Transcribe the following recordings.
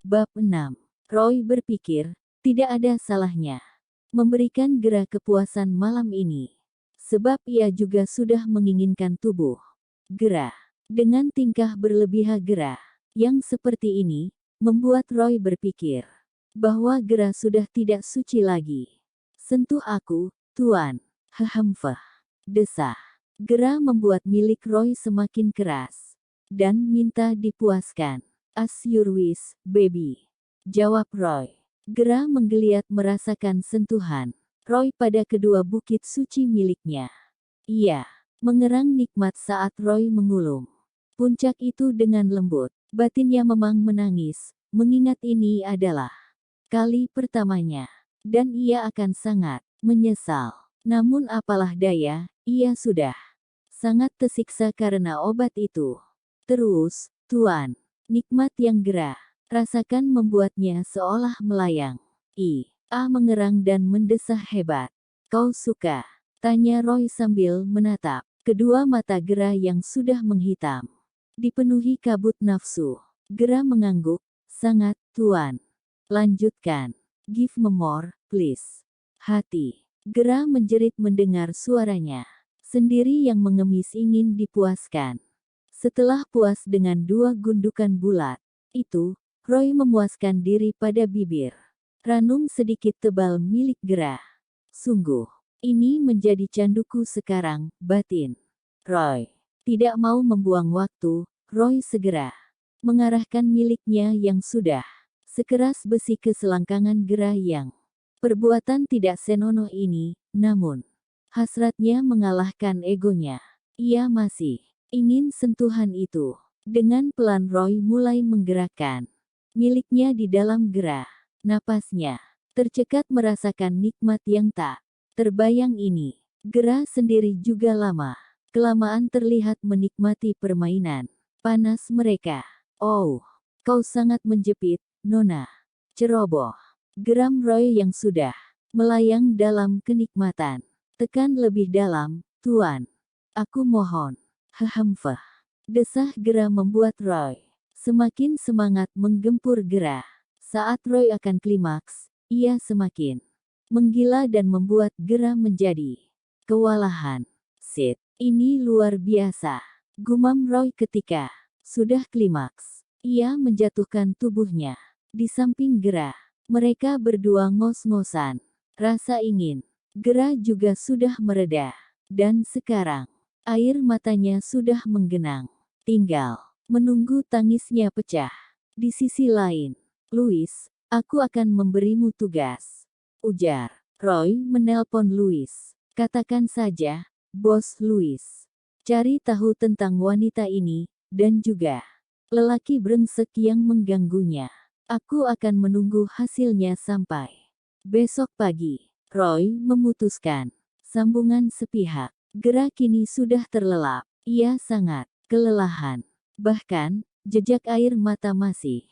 Bab 6. Roy berpikir, tidak ada salahnya memberikan Gera kepuasan malam ini. Sebab ia juga sudah menginginkan tubuh Gera. Dengan tingkah berlebihan Gera yang seperti ini, membuat Roy berpikir bahwa Gera sudah tidak suci lagi. Sentuh aku, Tuan. Hehemfeh. Desah. Gera membuat milik Roy semakin keras dan minta dipuaskan. As your wish, baby. Jawab Roy. Gera menggeliat merasakan sentuhan Roy pada kedua bukit suci miliknya. Ia mengerang nikmat saat Roy mengulum puncak itu dengan lembut. Batinnya memang menangis, mengingat ini adalah kali pertamanya. Dan ia akan sangat menyesal. Namun apalah daya, ia sudah sangat tersiksa karena obat itu. Terus, Tuan, nikmat yang Gera rasakan membuatnya seolah melayang. Mengerang dan mendesah hebat. Kau suka? Tanya Roy sambil menatap kedua mata Gera yang sudah menghitam. Dipenuhi kabut nafsu. Gera mengangguk, sangat, Tuan. Lanjutkan. Give me more, please. Hati. Gera menjerit mendengar suaranya sendiri yang mengemis ingin dipuaskan. Setelah puas dengan dua gundukan bulat itu, Roy memuaskan diri pada bibir ranum sedikit tebal milik Gera. Sungguh, ini menjadi canduku sekarang, batin Roy. Tidak mau membuang waktu, Roy segera mengarahkan miliknya yang sudah sekeras besi ke selangkangan Gera yang perbuatan tidak senonoh ini, namun hasratnya mengalahkan egonya. Ia masih ingin sentuhan itu. Dengan pelan Roy mulai menggerakkan miliknya di dalam Gera. Napasnya tercekat merasakan nikmat yang tak terbayang ini. Gera sendiri juga lama kelamaan terlihat menikmati permainan panas mereka. Oh, kau sangat menjepit, Nona. Ceroboh. Geram Roy yang sudah melayang dalam kenikmatan. Tekan lebih dalam, Tuan. Aku mohon. Hehemfeh. Desah Gera membuat Roy semakin semangat menggempur Gera. Saat Roy akan klimaks, ia semakin menggila dan membuat Gera menjadi kewalahan. Sit, ini luar biasa. Gumam Roy ketika sudah klimaks. Ia menjatuhkan tubuhnya di samping Gera. Mereka berdua ngos-ngosan. Rasa ingin Gera juga sudah mereda. Dan sekarang air matanya sudah menggenang. Tinggal menunggu tangisnya pecah. Di sisi lain, Louis, aku akan memberimu tugas. Ujar Roy menelpon Louis. Katakan saja, Bos Louis. Cari tahu tentang wanita ini, dan juga lelaki brengsek yang mengganggunya. Aku akan menunggu hasilnya sampai besok pagi. Roy memutuskan. Sambungan sepihak. Gera kini sudah terlelap. Ia sangat kelelahan. Bahkan, jejak air mata masih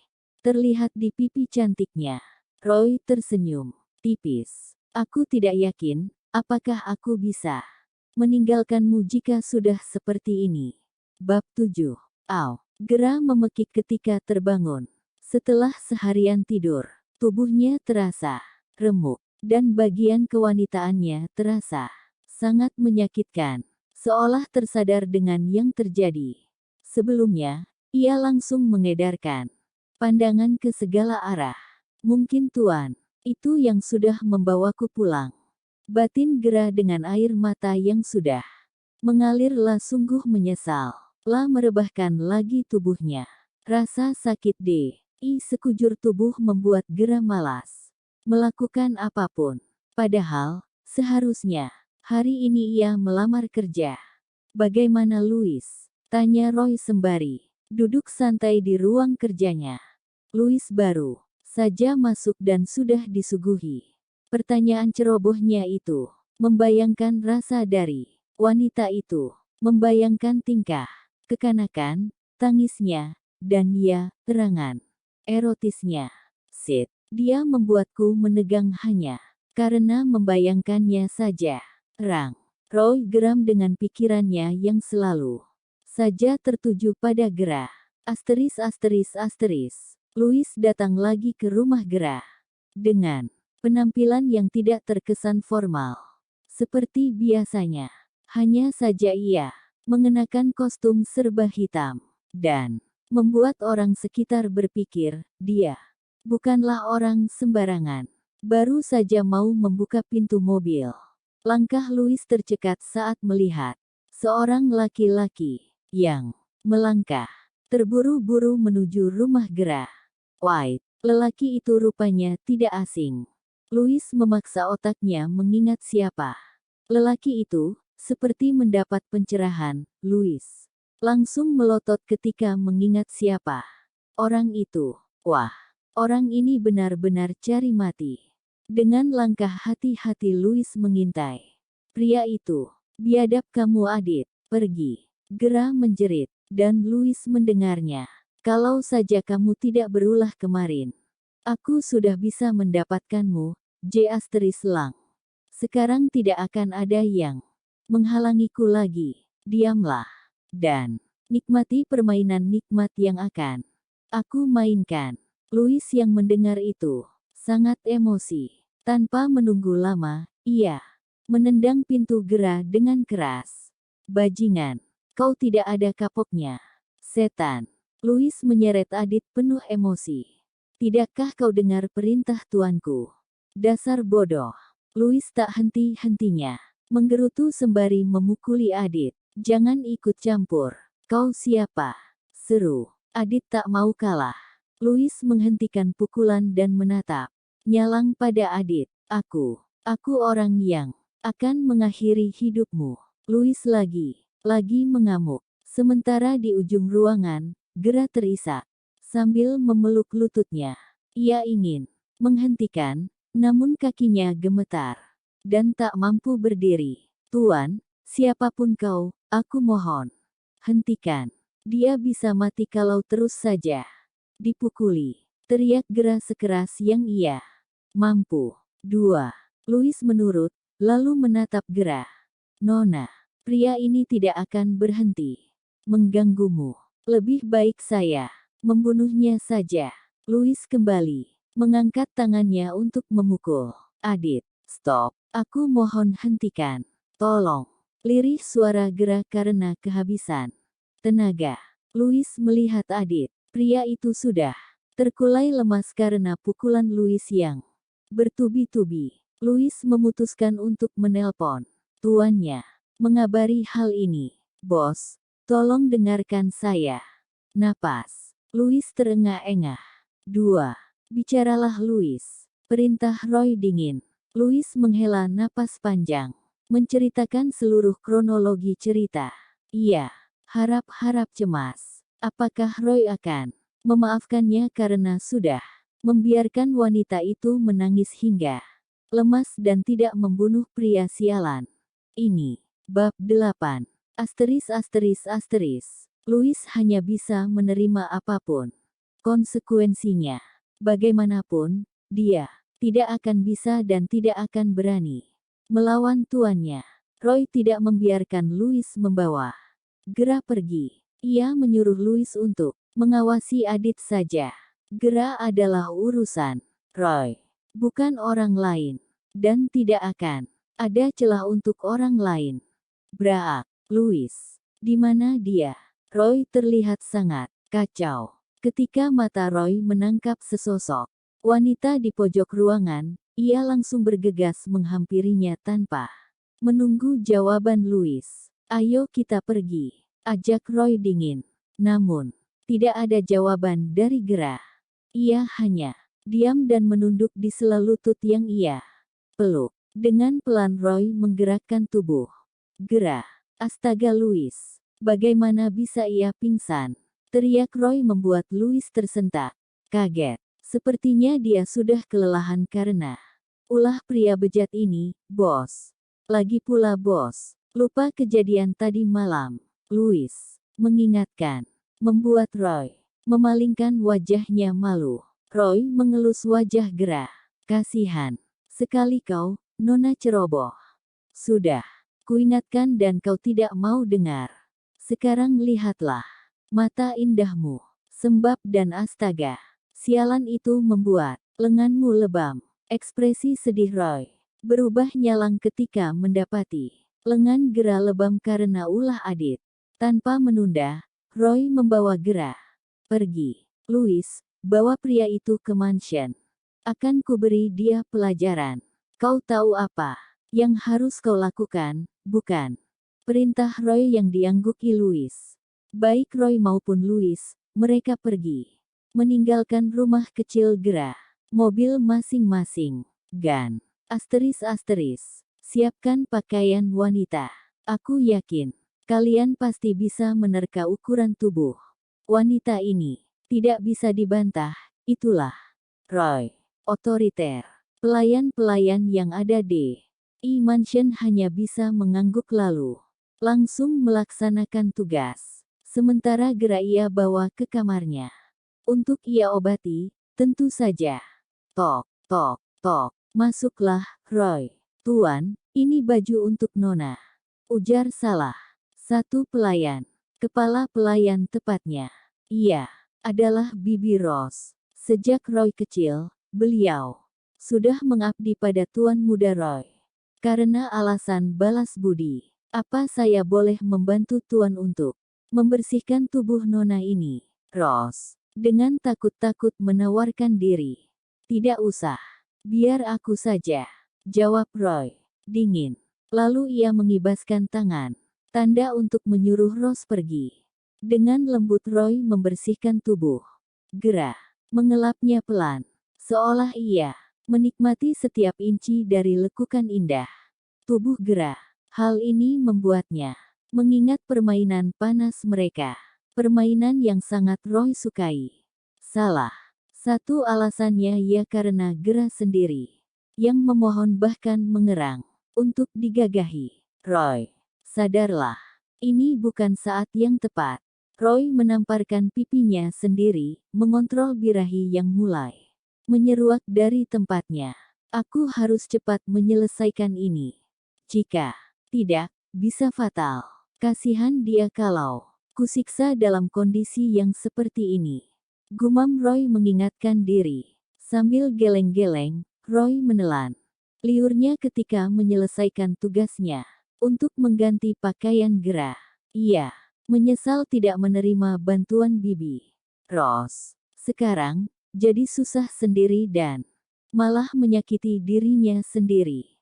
terlihat di pipi cantiknya. Roy tersenyum tipis. Aku tidak yakin, apakah aku bisa meninggalkanmu jika sudah seperti ini. Bab 7. Gera memekik ketika terbangun. Setelah seharian tidur, tubuhnya terasa remuk, dan bagian kewanitaannya terasa sangat menyakitkan. Seolah tersadar dengan yang terjadi sebelumnya, ia langsung mengedarkan pandangan ke segala arah. Mungkin Tuan, itu yang sudah membawaku pulang. Batin Gera dengan air mata yang sudah mengalirlah sungguh menyesal. Lah merebahkan lagi tubuhnya. Rasa sakit sekujur tubuh membuat Gera malas melakukan apapun. Padahal, seharusnya hari ini ia melamar kerja. Bagaimana Louis? Tanya Roy sembari duduk santai di ruang kerjanya. Louis baru saja masuk dan sudah disuguhi pertanyaan cerobohnya itu. Membayangkan rasa dari wanita itu. Membayangkan tingkah kekanakan, tangisnya, dan terangan erotisnya. Sit, dia membuatku menegang hanya karena membayangkannya saja. Roy geram dengan pikirannya yang selalu saja tertuju pada Gera. Asteris asteris asteris. Louis datang lagi ke rumah Gerah. Dengan penampilan yang tidak terkesan formal. Seperti biasanya. Hanya saja ia mengenakan kostum serba hitam. Dan membuat orang sekitar berpikir, dia bukanlah orang sembarangan. Baru saja mau membuka pintu mobil. Langkah Louis tercekat saat melihat seorang laki-laki yang melangkah terburu-buru menuju rumah Gerah. White, lelaki itu rupanya tidak asing. Louis memaksa otaknya mengingat siapa lelaki itu. Seperti mendapat pencerahan, Louis langsung melotot ketika mengingat siapa orang itu. Wah, orang ini benar-benar cari mati. Dengan langkah hati-hati Louis mengintai pria itu. Biadab kamu Adit, pergi. Gerah menjerit, dan Louis mendengarnya. Kalau saja kamu tidak berulah kemarin, aku sudah bisa mendapatkanmu, J. Lang. Sekarang tidak akan ada yang menghalangiku lagi. Diamlah. Dan nikmati permainan nikmat yang akan aku mainkan. Louis yang mendengar itu sangat emosi. Tanpa menunggu lama, ia menendang pintu Gerah dengan keras. Bajingan, kau tidak ada kapoknya. Setan. Louis menyeret Adit penuh emosi. Tidakkah kau dengar perintah tuanku? Dasar bodoh. Louis tak henti-hentinya menggerutu sembari memukuli Adit. Jangan ikut campur. Kau siapa? Seru. Adit tak mau kalah. Louis menghentikan pukulan dan menatap nyalang pada Adit. Aku orang yang akan mengakhiri hidupmu. Louis lagi mengamuk. Sementara di ujung ruangan, Gerah terisak sambil memeluk lututnya. Ia ingin menghentikan, namun kakinya gemetar dan tak mampu berdiri. Tuan, siapapun kau, aku mohon, hentikan. Dia bisa mati kalau terus saja dipukuli. Teriak Gerah sekeras yang ia mampu. 2. Louis menurut, lalu menatap Gerah. Nona, pria ini tidak akan berhenti mengganggumu. Lebih baik saya membunuhnya saja. Louis kembali mengangkat tangannya untuk memukul. Adit, stop. Aku mohon hentikan. Tolong. Lirih suara Gerah karena kehabisan tenaga. Louis melihat Adit. Pria itu sudah terkulai lemas karena pukulan Louis yang bertubi-tubi. Louis memutuskan untuk menelpon tuannya, mengabari hal ini. Bos, tolong dengarkan saya. Napas. Louis terengah-engah. 2. Bicaralah Louis. Perintah Roy dingin. Louis menghela napas panjang. Menceritakan seluruh kronologi cerita. Ia harap-harap cemas. Apakah Roy akan memaafkannya karena sudah membiarkan wanita itu menangis hingga lemas dan tidak membunuh pria sialan ini. Bab 8. Louis hanya bisa menerima apapun konsekuensinya. Bagaimanapun, dia tidak akan bisa dan tidak akan berani melawan tuannya. Roy tidak membiarkan Louis membawa Gerah pergi. Ia menyuruh Louis untuk mengawasi Adit saja. Gerah adalah urusan Roy, bukan orang lain. Dan tidak akan ada celah untuk orang lain. Braak. Louis. Di mana dia? Roy terlihat sangat kacau. Ketika mata Roy menangkap sesosok wanita di pojok ruangan, ia langsung bergegas menghampirinya tanpa menunggu jawaban Louis. Ayo kita pergi, ajak Roy dingin. Namun, tidak ada jawaban dari Gerah. Ia hanya diam dan menunduk di sela lutut yang ia peluk. Dengan pelan Roy menggerakkan tubuh Gerah. Astaga Louis, bagaimana bisa ia pingsan? Teriak Roy membuat Louis tersentak. Kaget. Sepertinya dia sudah kelelahan karena ulah pria bejat ini, bos. Lagi pula bos, lupa kejadian tadi malam. Louis mengingatkan, membuat Roy memalingkan wajahnya malu. Roy mengelus wajah Gerah. Kasihan sekali kau, Nona ceroboh. Sudah kuingatkan dan kau tidak mau dengar. Sekarang lihatlah mata indahmu, Sembab dan astaga. Sialan itu membuat lenganmu lebam. Ekspresi sedih Roy berubah nyalang ketika mendapati lengan Gera lebam karena ulah Adit. Tanpa menunda, Roy membawa Gera pergi. Louis, bawa pria itu ke mansion. Akan kuberi dia pelajaran. Kau tahu apa yang harus kau lakukan, bukan? Perintah Roy yang diangguki Louis. Baik Roy maupun Louis, mereka pergi. Meninggalkan rumah kecil Gera. Mobil masing-masing. Gan. Asteris. Siapkan pakaian wanita. Aku yakin, kalian pasti bisa menerka ukuran tubuh wanita ini. Tidak bisa dibantah, itulah Roy. Otoriter. Pelayan-pelayan yang ada di E-Mansion hanya bisa mengangguk lalu langsung melaksanakan tugas. Sementara Gera ia bawa ke kamarnya. Untuk ia obati, tentu saja. Tok, tok, tok. Masuklah, Roy. Tuan, ini baju untuk Nona. Ujar salah satu pelayan. Kepala pelayan tepatnya. Iya, adalah Bibi Rose. Sejak Roy kecil, beliau sudah mengabdi pada Tuan Muda Roy. Karena alasan balas budi, apa saya boleh membantu Tuan untuk membersihkan tubuh Nona ini? Rose, dengan takut-takut menawarkan diri. Tidak usah, biar aku saja, jawab Roy, dingin. Lalu ia mengibaskan tangan, tanda untuk menyuruh Rose pergi. Dengan lembut Roy membersihkan tubuh Gera, mengelapnya pelan, seolah ia menikmati setiap inci dari lekukan indah tubuh Gera. Hal ini membuatnya mengingat permainan panas mereka. Permainan yang sangat Roy sukai. Salah satu alasannya ya karena Gera sendiri yang memohon bahkan mengerang untuk digagahi. Roy, sadarlah, ini bukan saat yang tepat. Roy menamparkan pipinya sendiri, mengontrol birahi yang mulai menyeruak dari tempatnya. Aku harus cepat menyelesaikan ini. Jika tidak, bisa fatal. Kasihan dia kalau kusiksa dalam kondisi yang seperti ini. Gumam Roy mengingatkan diri. Sambil geleng-geleng, Roy menelan liurnya ketika menyelesaikan tugasnya untuk mengganti pakaian Gera. Ia menyesal tidak menerima bantuan Bibi Rose. Sekarang, jadi susah sendiri dan malah menyakiti dirinya sendiri.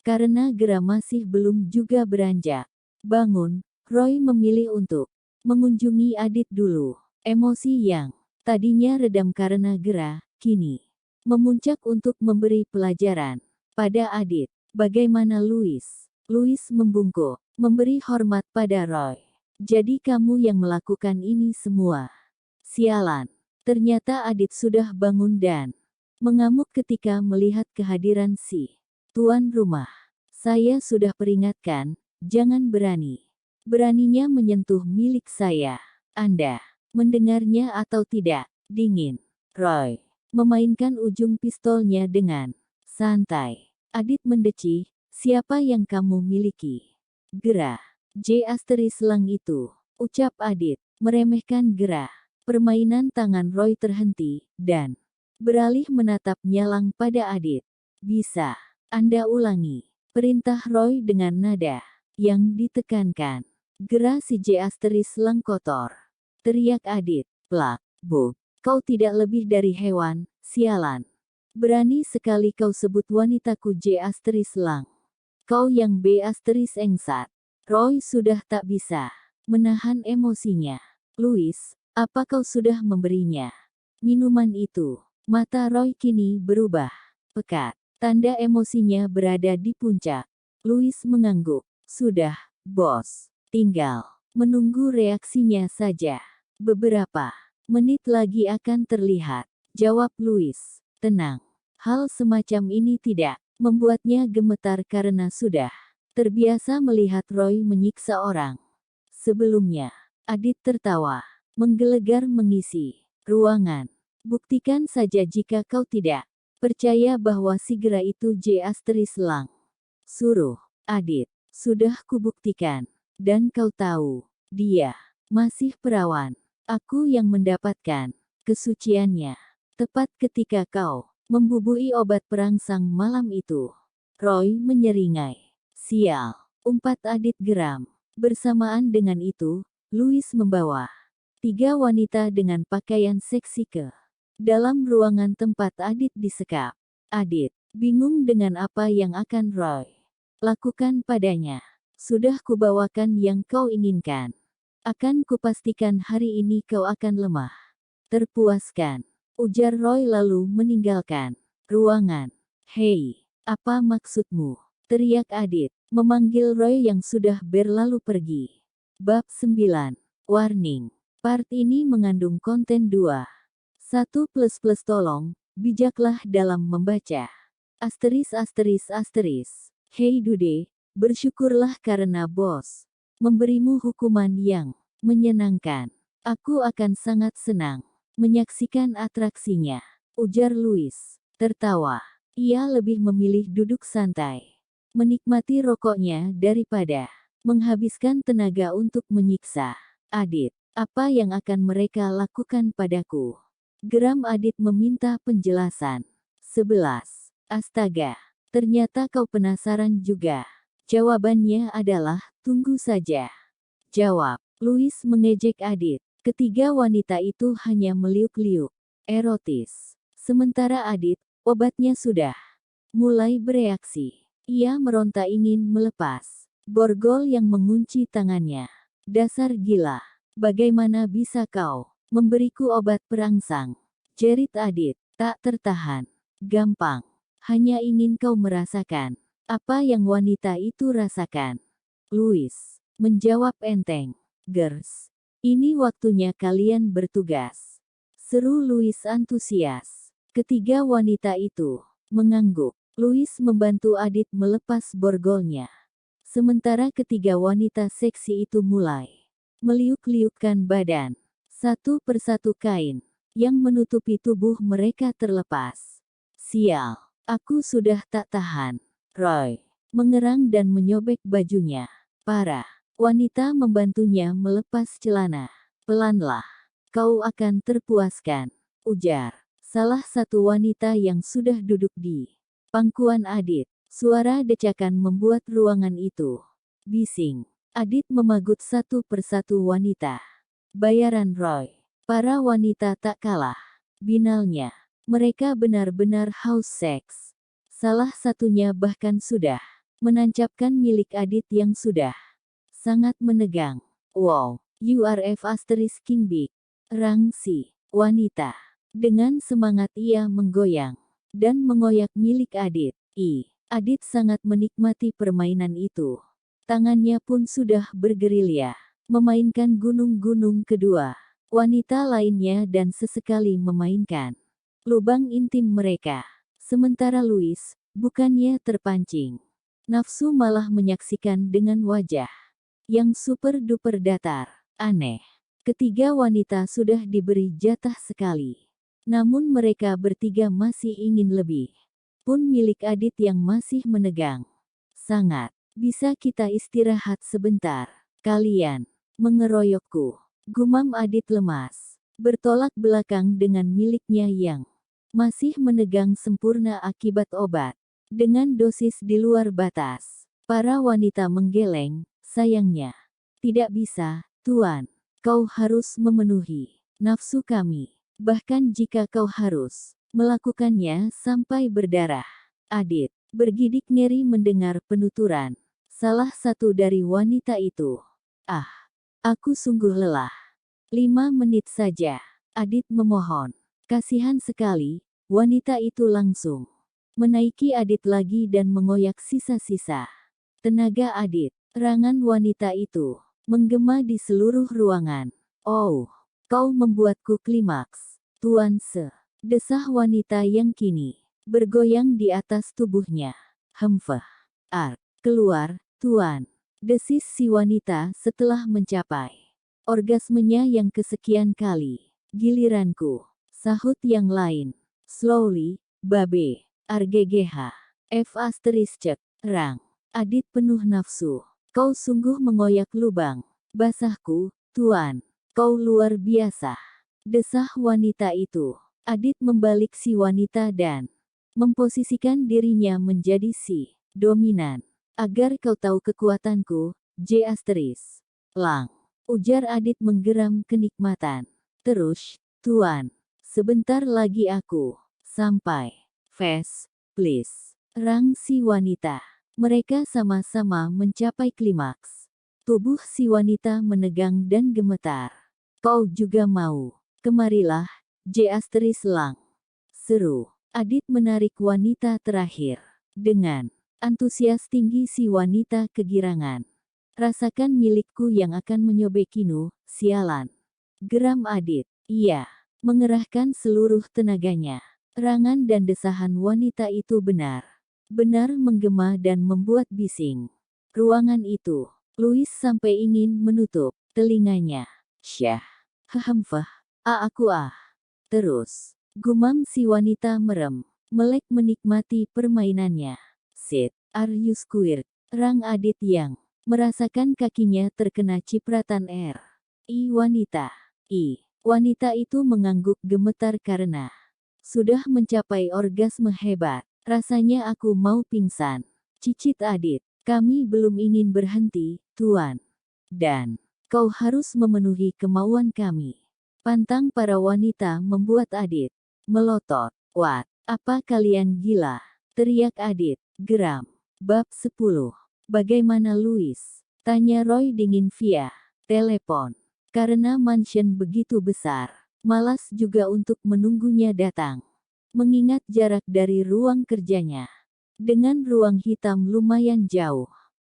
Karena Gera masih belum juga beranjak bangun, Roy memilih untuk mengunjungi Adit dulu. Emosi yang tadinya redam karena Gera, kini memuncak untuk memberi pelajaran pada Adit. Bagaimana Louis? Louis membungkuk, memberi hormat pada Roy. Jadi kamu yang melakukan ini semua. Sialan. Ternyata Adit sudah bangun dan mengamuk ketika melihat kehadiran si tuan rumah. Saya sudah peringatkan, jangan beraninya menyentuh milik saya. Anda mendengarnya atau tidak? Dingin. Roy memainkan ujung pistolnya dengan santai. Adit mendeci, siapa yang kamu miliki? Gera. Lang itu, ucap Adit, meremehkan Gera. Permainan tangan Roy terhenti, dan beralih menatap nyalang pada Adit. Bisa Anda ulangi, perintah Roy dengan nada yang ditekankan. Gera si Lang kotor. Teriak Adit, plak, buk. Kau tidak lebih dari hewan, sialan. Berani sekali kau sebut wanitaku Lang. Kau yang engsat. Roy sudah tak bisa menahan emosinya. Louis, apa kau sudah memberinya minuman itu? Mata Roy kini berubah pekat. Tanda emosinya berada di puncak. Louis mengangguk. Sudah, bos. Tinggal menunggu reaksinya saja. Beberapa menit lagi akan terlihat, jawab Louis. Tenang. Hal semacam ini tidak membuatnya gemetar karena sudah terbiasa melihat Roy menyiksa orang. Sebelumnya, Adit tertawa, menggelegar mengisi ruangan. Buktikan saja jika kau tidak percaya bahwa si Gera itu Lang. Suruh, Adit. Sudah kubuktikan. Dan kau tahu, dia masih perawan. Aku yang mendapatkan kesuciannya. Tepat ketika kau membubui obat perangsang malam itu. Roy menyeringai. Sial, umpat Adit geram. Bersamaan dengan itu, Louis membawa 3 wanita dengan pakaian seksi ke dalam ruangan tempat Adit disekap. Adit bingung dengan apa yang akan Roy lakukan padanya. Sudah kubawakan yang kau inginkan. Akan kupastikan hari ini kau akan lemah. Terpuaskan, ujar Roy lalu meninggalkan ruangan. Hei, apa maksudmu? Teriak Adit, memanggil Roy yang sudah berlalu pergi. Bab 9. Warning. Part ini mengandung konten 2:1++ tolong, bijaklah dalam membaca. *****. Hei Dude, bersyukurlah karena bos memberimu hukuman yang menyenangkan. Aku akan sangat senang menyaksikan atraksinya, ujar Louis, tertawa. Ia lebih memilih duduk santai, menikmati rokoknya daripada menghabiskan tenaga untuk menyiksa Adit. Apa yang akan mereka lakukan padaku? Geram Adit meminta penjelasan. 11. Astaga, ternyata kau penasaran juga. Jawabannya adalah, tunggu saja. Jawab. Louis mengejek Adit. Ketiga wanita itu hanya meliuk-liuk erotis. Sementara Adit, obatnya sudah mulai bereaksi. Ia meronta ingin melepas borgol yang mengunci tangannya. Dasar gila. Bagaimana bisa kau memberiku obat perangsang? Jerit Adit, tak tertahan. Gampang. Hanya ingin kau merasakan apa yang wanita itu rasakan. Louis menjawab enteng. Girls, ini waktunya kalian bertugas. Seru Louis antusias. Ketiga wanita itu mengangguk. Louis membantu Adit melepas borgolnya. Sementara ketiga wanita seksi itu mulai meliuk-liukkan badan. Satu persatu kain yang menutupi tubuh mereka terlepas. Sial, aku sudah tak tahan. Roy mengerang dan menyobek bajunya. Parah. Wanita membantunya melepas celana. Pelanlah. Kau akan terpuaskan, ujar salah satu wanita yang sudah duduk di pangkuan Adit. Suara decakan membuat ruangan itu bising. Adit memagut satu persatu wanita. Bayaran Roy. Para wanita tak kalah binalnya. Mereka benar-benar haus seks. Salah satunya bahkan sudah menancapkan milik Adit yang sudah sangat menegang. Wow, URF * King Big. Rang si wanita. Dengan semangat ia menggoyang dan mengoyak milik Adit. Adit sangat menikmati permainan itu. Tangannya pun sudah bergerilya, memainkan gunung-gunung kedua wanita lainnya dan sesekali memainkan lubang intim mereka. Sementara Louis, bukannya terpancing nafsu, malah menyaksikan dengan wajah yang super-duper datar. Aneh. Ketiga wanita sudah diberi jatah sekali. Namun mereka bertiga masih ingin lebih. Pun milik Adit yang masih menegang. Sangat. Bisa kita istirahat sebentar? Kalian mengeroyokku. Gumam Adit lemas. Bertolak belakang dengan miliknya yang masih menegang sempurna akibat obat. Dengan dosis di luar batas. Para wanita menggeleng, sayangnya. Tidak bisa, Tuan. Kau harus memenuhi nafsu kami. Bahkan jika kau harus melakukannya sampai berdarah. Adit bergidik ngeri mendengar penuturan salah satu dari wanita itu. Ah, aku sungguh lelah. 5 menit saja. Adit memohon. Kasihan sekali, wanita itu langsung menaiki Adit lagi dan mengoyak sisa-sisa tenaga Adit. Rangan wanita itu menggema di seluruh ruangan. Oh, kau membuatku klimaks, Tuan Se. Desah wanita yang kini bergoyang di atas tubuhnya. Hemfeh. Keluar, Tuan. Desis si wanita setelah mencapai orgasmenya yang kesekian kali. Giliranku. Sahut yang lain. Slowly, babe. RGGH. F*** Rang. Adit penuh nafsu. Kau sungguh mengoyak lubang basahku, Tuan. Kau luar biasa, desah wanita itu. Adit membalik si wanita dan memposisikan dirinya menjadi si dominan. Agar kau tahu kekuatanku, J asteris. Lang. Ujar Adit menggeram kenikmatan. Terus, Tuan. Sebentar lagi aku sampai. Fast, please. Rang si wanita. Mereka sama-sama mencapai klimaks. Tubuh si wanita menegang dan gemetar. Kau juga mau? Kemarilah, J asteris Lang. Seru. Adit menarik wanita terakhir. Dengan antusias tinggi si wanita kegirangan. Rasakan milikku yang akan menyobekimu, sialan. Geram Adit. Iya. Mengerahkan seluruh tenaganya. Rangan dan desahan wanita itu benar menggema dan membuat bising. Ruangan itu, Louis sampai ingin menutup telinganya. Syah. Hahamfah. Aku Terus, gumam si wanita merem. Melek menikmati permainannya. Sit, are you squared? Rang Adit yang merasakan kakinya terkena cipratan air. Wanita. Wanita itu mengangguk gemetar karena sudah mencapai orgasme hebat. Rasanya aku mau pingsan. Cicit Adit. Kami belum ingin berhenti, Tuan. Dan kau harus memenuhi kemauan kami. Pantang para wanita membuat Adit melotot. What? Apa kalian gila? Teriak Adit. Geram. Bab 10. Bagaimana Louis? Tanya Roy dingin via telepon. Karena mansion begitu besar, malas juga untuk menunggunya datang. Mengingat jarak dari ruang kerjanya dengan ruang hitam lumayan jauh.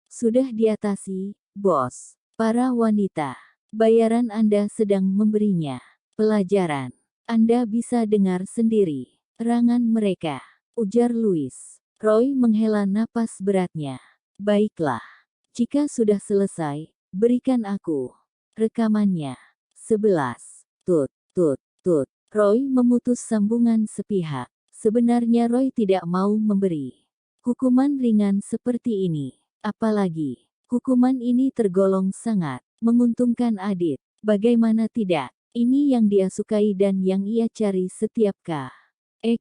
Sudah diatasi, bos. Para wanita, bayaran Anda sedang memberinya pelajaran. Anda bisa dengar sendiri rangan mereka, ujar Louis. Roy menghela napas beratnya. Baiklah. Jika sudah selesai, berikan aku rekamannya. 11. Tut. Roy memutus sambungan sepihak. Sebenarnya Roy tidak mau memberi hukuman ringan seperti ini. Apalagi, hukuman ini tergolong sangat menguntungkan Adit. Bagaimana tidak? Ini yang dia sukai dan yang ia cari setiap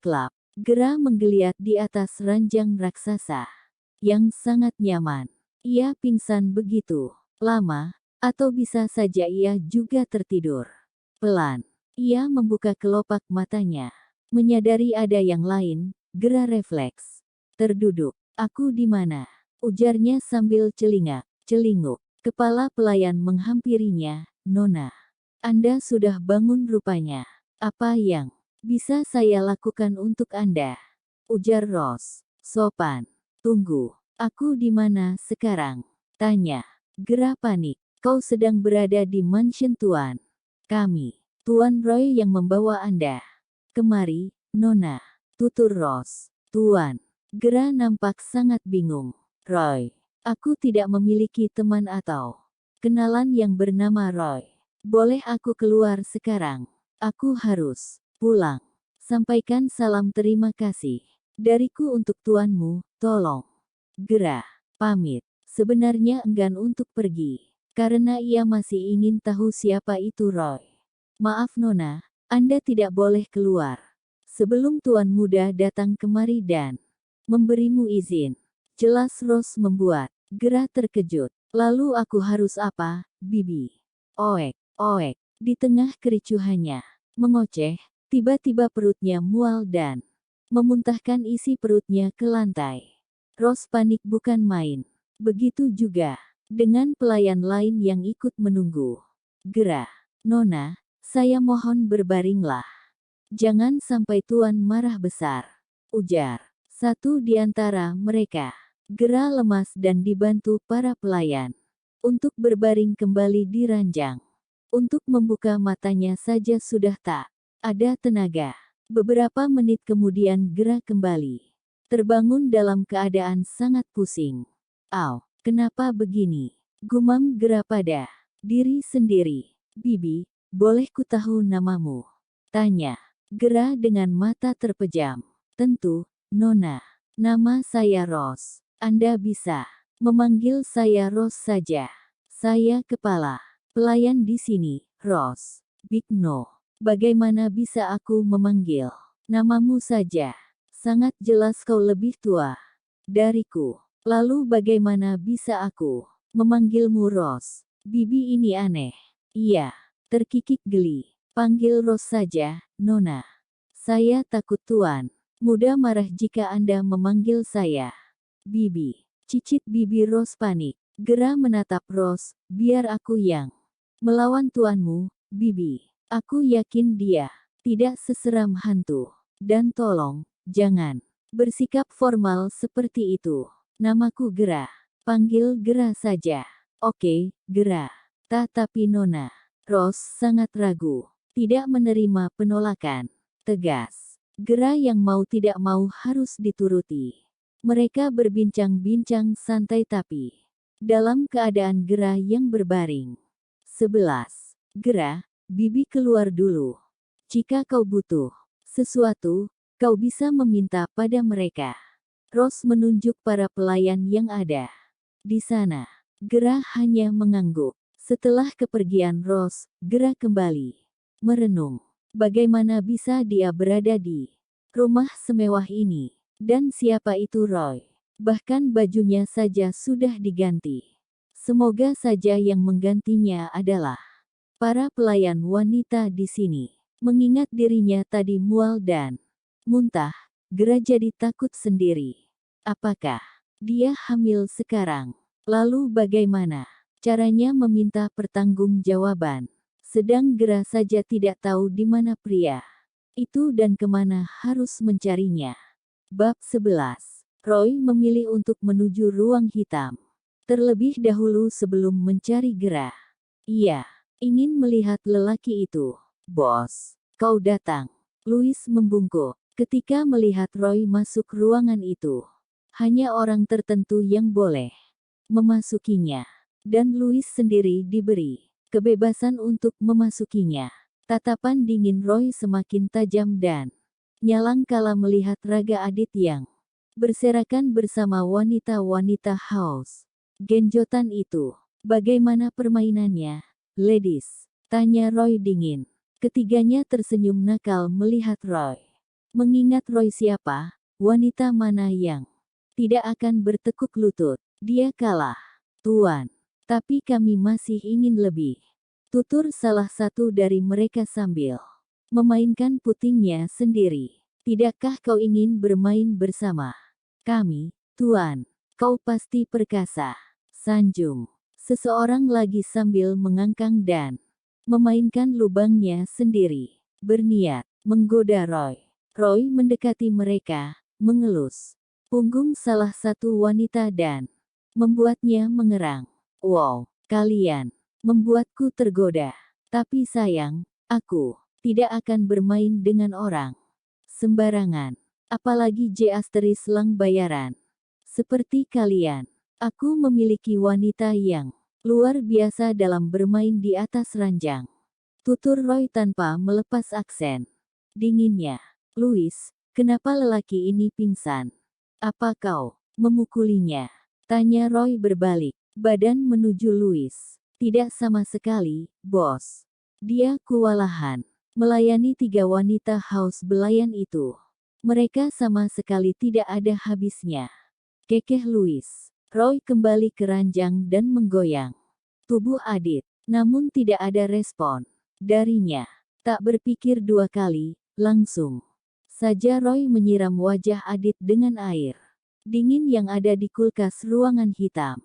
klub. Gera menggeliat di atas ranjang raksasa yang sangat nyaman. Ia pingsan begitu lama, atau bisa saja ia juga tertidur. Pelan, ia membuka kelopak matanya. Menyadari ada yang lain, Gera refleks. Terduduk. Aku di mana? Ujarnya sambil celinguk. Kepala pelayan menghampirinya. Nona. Anda sudah bangun rupanya. Apa yang bisa saya lakukan untuk Anda? Ujar Ross. Sopan. Tunggu. Aku di mana sekarang? Tanya. Gera panik. Kau sedang berada di mansion Tuan. Kami. Tuan Roy yang membawa Anda kemari, Nona. Tutur Ross. Tuan. Gera nampak sangat bingung. Roy. Aku tidak memiliki teman atau kenalan yang bernama Roy. Boleh aku keluar sekarang? Aku harus pulang. Sampaikan salam terima kasih dariku untuk tuanmu, tolong. Gera pamit. Sebenarnya enggan untuk pergi, karena ia masih ingin tahu siapa itu Roy. Maaf Nona, Anda tidak boleh keluar sebelum tuan muda datang kemari dan memberimu izin. Jelas Ross membuat Gera terkejut. Lalu aku harus apa, Bibi? Oek. Di tengah kericuhannya, mengoceh, tiba-tiba perutnya mual dan memuntahkan isi perutnya ke lantai. Ross panik bukan main. Begitu juga dengan pelayan lain yang ikut menunggu. Gera. Nona, saya mohon berbaringlah. Jangan sampai tuan marah besar. Ujar satu di antara mereka. Gera lemas dan dibantu para pelayan untuk berbaring kembali di ranjang. Untuk membuka matanya saja sudah tak ada tenaga. Beberapa menit kemudian Gera kembali. Terbangun dalam keadaan sangat pusing. Au, kenapa begini? Gumam Gera pada diri sendiri. Bibi, boleh ku tahu namamu? Tanya Gera dengan mata terpejam. Tentu, Nona. Nama saya Ross. Anda bisa memanggil saya Ross saja. Saya kepala pelayan di sini, Rose. Big no. Bagaimana bisa aku memanggil namamu saja? Sangat jelas kau lebih tua dariku. Lalu bagaimana bisa aku memanggilmu Rose? Bibi ini aneh. Iya. Terkikik geli. Panggil Rose saja, Nona. Saya takut tuan. Muda marah jika Anda memanggil saya Bibi. Cicit bibi Rose panik. Gera menatap Rose, biar aku yang melawan tuanmu, Bibi. Aku yakin dia tidak seseram hantu. Dan tolong, jangan bersikap formal seperti itu. Namaku Gera. Panggil Gera saja. Oke, Gera. Tapi Nona. Rose sangat ragu. Tidak menerima penolakan. Tegas. Gera yang mau tidak mau harus dituruti. Mereka berbincang-bincang santai tapi dalam keadaan Gera yang berbaring. 11. Gera, Bibi keluar dulu. Jika kau butuh sesuatu, kau bisa meminta pada mereka. Rose menunjuk para pelayan yang ada di sana. Gera hanya mengangguk. Setelah kepergian Rose, Gera kembali merenung. Bagaimana bisa dia berada di rumah semewah ini? Dan siapa itu Roy? Bahkan bajunya saja sudah diganti. Semoga saja yang menggantinya adalah para pelayan wanita di sini. Mengingat dirinya tadi mual dan muntah, Gera jadi takut sendiri. Apakah dia hamil sekarang? Lalu bagaimana caranya meminta pertanggungjawaban? Sedang Gera saja tidak tahu di mana pria itu dan kemana harus mencarinya. Bab 11. Roy memilih untuk menuju ruang hitam terlebih dahulu sebelum mencari Gera. Ia ingin melihat lelaki itu. Bos, kau datang. Louis membungkuk ketika melihat Roy masuk ruangan itu. Hanya orang tertentu yang boleh memasukinya. Dan Louis sendiri diberi kebebasan untuk memasukinya. Tatapan dingin Roy semakin tajam dan nyalang kala melihat raga Adit yang berserakan bersama wanita-wanita haus. Genjotan itu, bagaimana permainannya, ladies? Tanya Roy dingin. Ketiganya tersenyum nakal melihat Roy. Mengingat Roy siapa, wanita mana yang tidak akan bertekuk lutut. Dia kalah, tuan. Tapi kami masih ingin lebih. Tutur salah satu dari mereka sambil memainkan putingnya sendiri. Tidakkah kau ingin bermain bersama kami, tuan? Kau pasti perkasa. Sanjung. Seseorang lagi sambil mengangkang dan memainkan lubangnya sendiri. Berniat menggoda Roy. Roy mendekati mereka, mengelus punggung salah satu wanita dan membuatnya mengerang. Wow, kalian membuatku tergoda. Tapi sayang, aku tidak akan bermain dengan orang sembarangan. Apalagi J asteris lang bayaran. Seperti kalian, aku memiliki wanita yang luar biasa dalam bermain di atas ranjang. Tutur Roy tanpa melepas aksen dinginnya. Louis, kenapa lelaki ini pingsan? Apa kau memukulinya? Tanya Roy berbalik badan menuju Louis. Tidak sama sekali, bos. Dia kewalahan melayani 3 wanita haus belayan itu. Mereka sama sekali tidak ada habisnya. Kekeh Louis. Roy kembali ke ranjang dan menggoyang tubuh Adit. Namun tidak ada respon darinya. Tak berpikir 2 kali, langsung saja Roy menyiram wajah Adit dengan air dingin yang ada di kulkas ruangan hitam.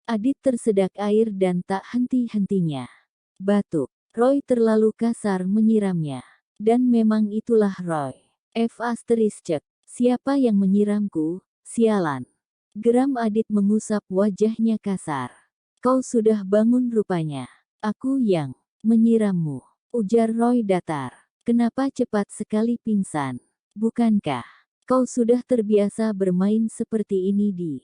Adit tersedak air dan tak henti-hentinya batuk. Roy terlalu kasar menyiramnya. Dan memang itulah Roy. F asterisk cek. Siapa yang menyiramku? Sialan. Geram Adit mengusap wajahnya kasar. Kau sudah bangun rupanya. Aku yang menyirammu. Ujar Roy datar. Kenapa cepat sekali pingsan? Bukankah kau sudah terbiasa bermain seperti ini di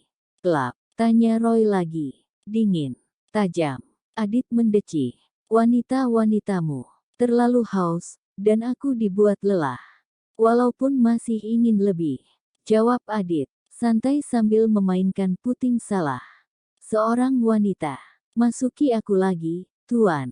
klub? Tanya Roy lagi. Dingin. Tajam. Adit mendecih. Wanita-wanitamu terlalu haus, dan aku dibuat lelah. Walaupun masih ingin lebih. Jawab Adit. Santai sambil memainkan puting salah. Seorang wanita. Masuki aku lagi, tuan.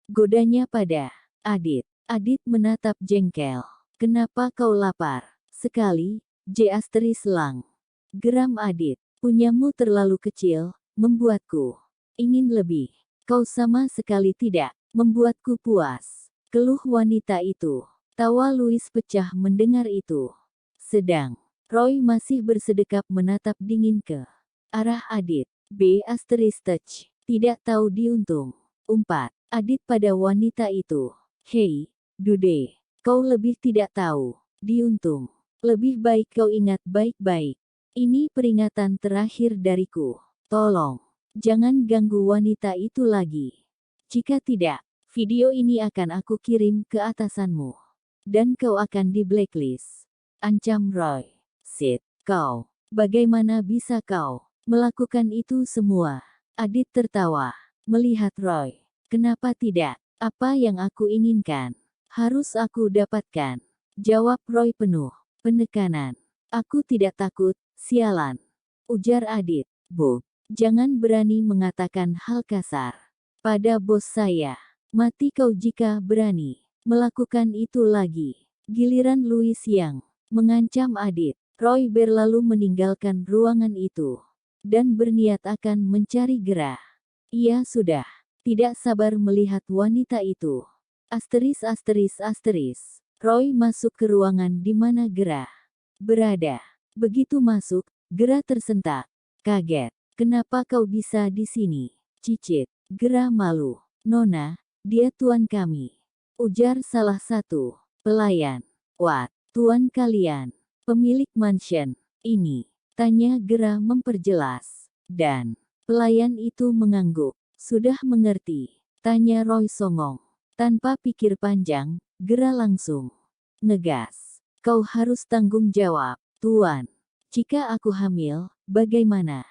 Godanya pada Adit. Adit menatap jengkel. Kenapa kau lapar sekali? J asteris lang. Geram Adit. Punyamu terlalu kecil, membuatku ingin lebih. Kau sama sekali tidak membuatku puas. Keluh wanita itu. Tawa Louis pecah mendengar itu. Sedang Roy masih bersedekap menatap dingin ke arah Adit. B asteris touch. Tidak tahu diuntung. Umpat Adit pada wanita itu. Hei, Dude. Kau lebih tidak tahu diuntung. Lebih baik kau ingat baik-baik. Ini peringatan terakhir dariku. Tolong, jangan ganggu wanita itu lagi. Jika tidak, video ini akan aku kirim ke atasanmu. Dan kau akan di blacklist. Ancam Roy. Sid, kau. Bagaimana bisa kau melakukan itu semua? Adit tertawa. Melihat Roy. Kenapa tidak? Apa yang aku inginkan harus aku dapatkan. Jawab Roy penuh penekanan. Aku tidak takut, sialan. Ujar Adit. Bu, jangan berani mengatakan hal kasar pada bos saya. Mati kau jika berani melakukan itu lagi. Giliran Louis yang mengancam Adit. Roy berlalu meninggalkan ruangan itu dan berniat akan mencari Gerah. Ia sudah tidak sabar melihat wanita itu. Asteris asteris asteris. Roy masuk ke ruangan di mana Gerah berada. Begitu masuk, Gerah tersentak. Kaget. Kenapa kau bisa di sini? Cicit. Gerah malu. Nona, dia tuan kami. Ujar salah satu pelayan. What? Tuan kalian? Pemilik mansion ini? Tanya Gerah memperjelas. Dan pelayan itu mengangguk. Sudah mengerti? Tanya Roy songong. Tanpa pikir panjang, Gerah langsung ngegas. Kau harus tanggung jawab, tuan. Jika aku hamil, bagaimana?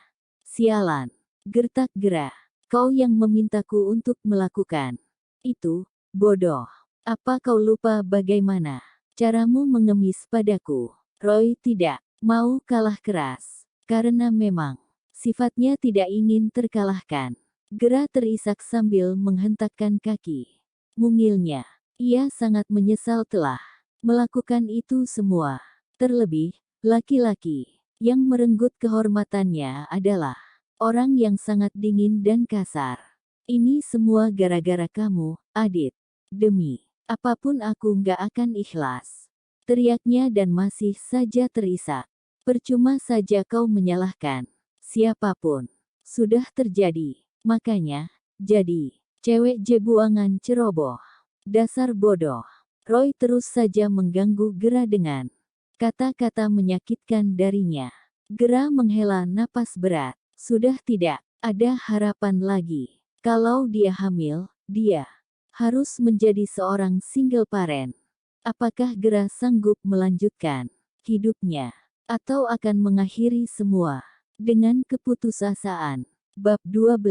Sialan. Gertak Gerah. Kau yang memintaku untuk melakukan itu, bodoh. Apa kau lupa bagaimana caramu mengemis padaku? Roy tidak mau kalah keras. Karena memang sifatnya tidak ingin terkalahkan. Gerah terisak sambil menghentakkan kaki. Mungilnya. Ia sangat menyesal telah melakukan itu semua. Terlebih, laki-laki yang merenggut kehormatannya adalah orang yang sangat dingin dan kasar. Ini semua gara-gara kamu, Adit. Demi apapun aku nggak akan ikhlas. Teriaknya dan masih saja terisak. Percuma saja kau menyalahkan siapapun. Sudah terjadi. Makanya, jadi cewek jebuangan ceroboh. Dasar bodoh. Roy terus saja mengganggu Gerah dengan kata-kata menyakitkan darinya. Gerah menghela napas berat. Sudah tidak ada harapan lagi. Kalau dia hamil, dia harus menjadi seorang single parent. Apakah Gerah sanggup melanjutkan hidupnya? Atau akan mengakhiri semua dengan keputusasaan? Bab 12.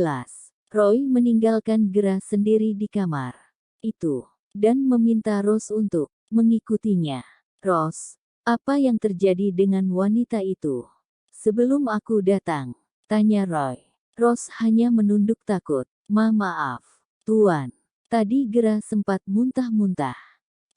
Roy meninggalkan Gerah sendiri di kamar itu dan meminta Rose untuk mengikutinya. Rose, apa yang terjadi dengan wanita itu? Sebelum aku datang, tanya Roy. Rose hanya menunduk takut. Maaf, Tuan. Tadi Gerah sempat muntah-muntah.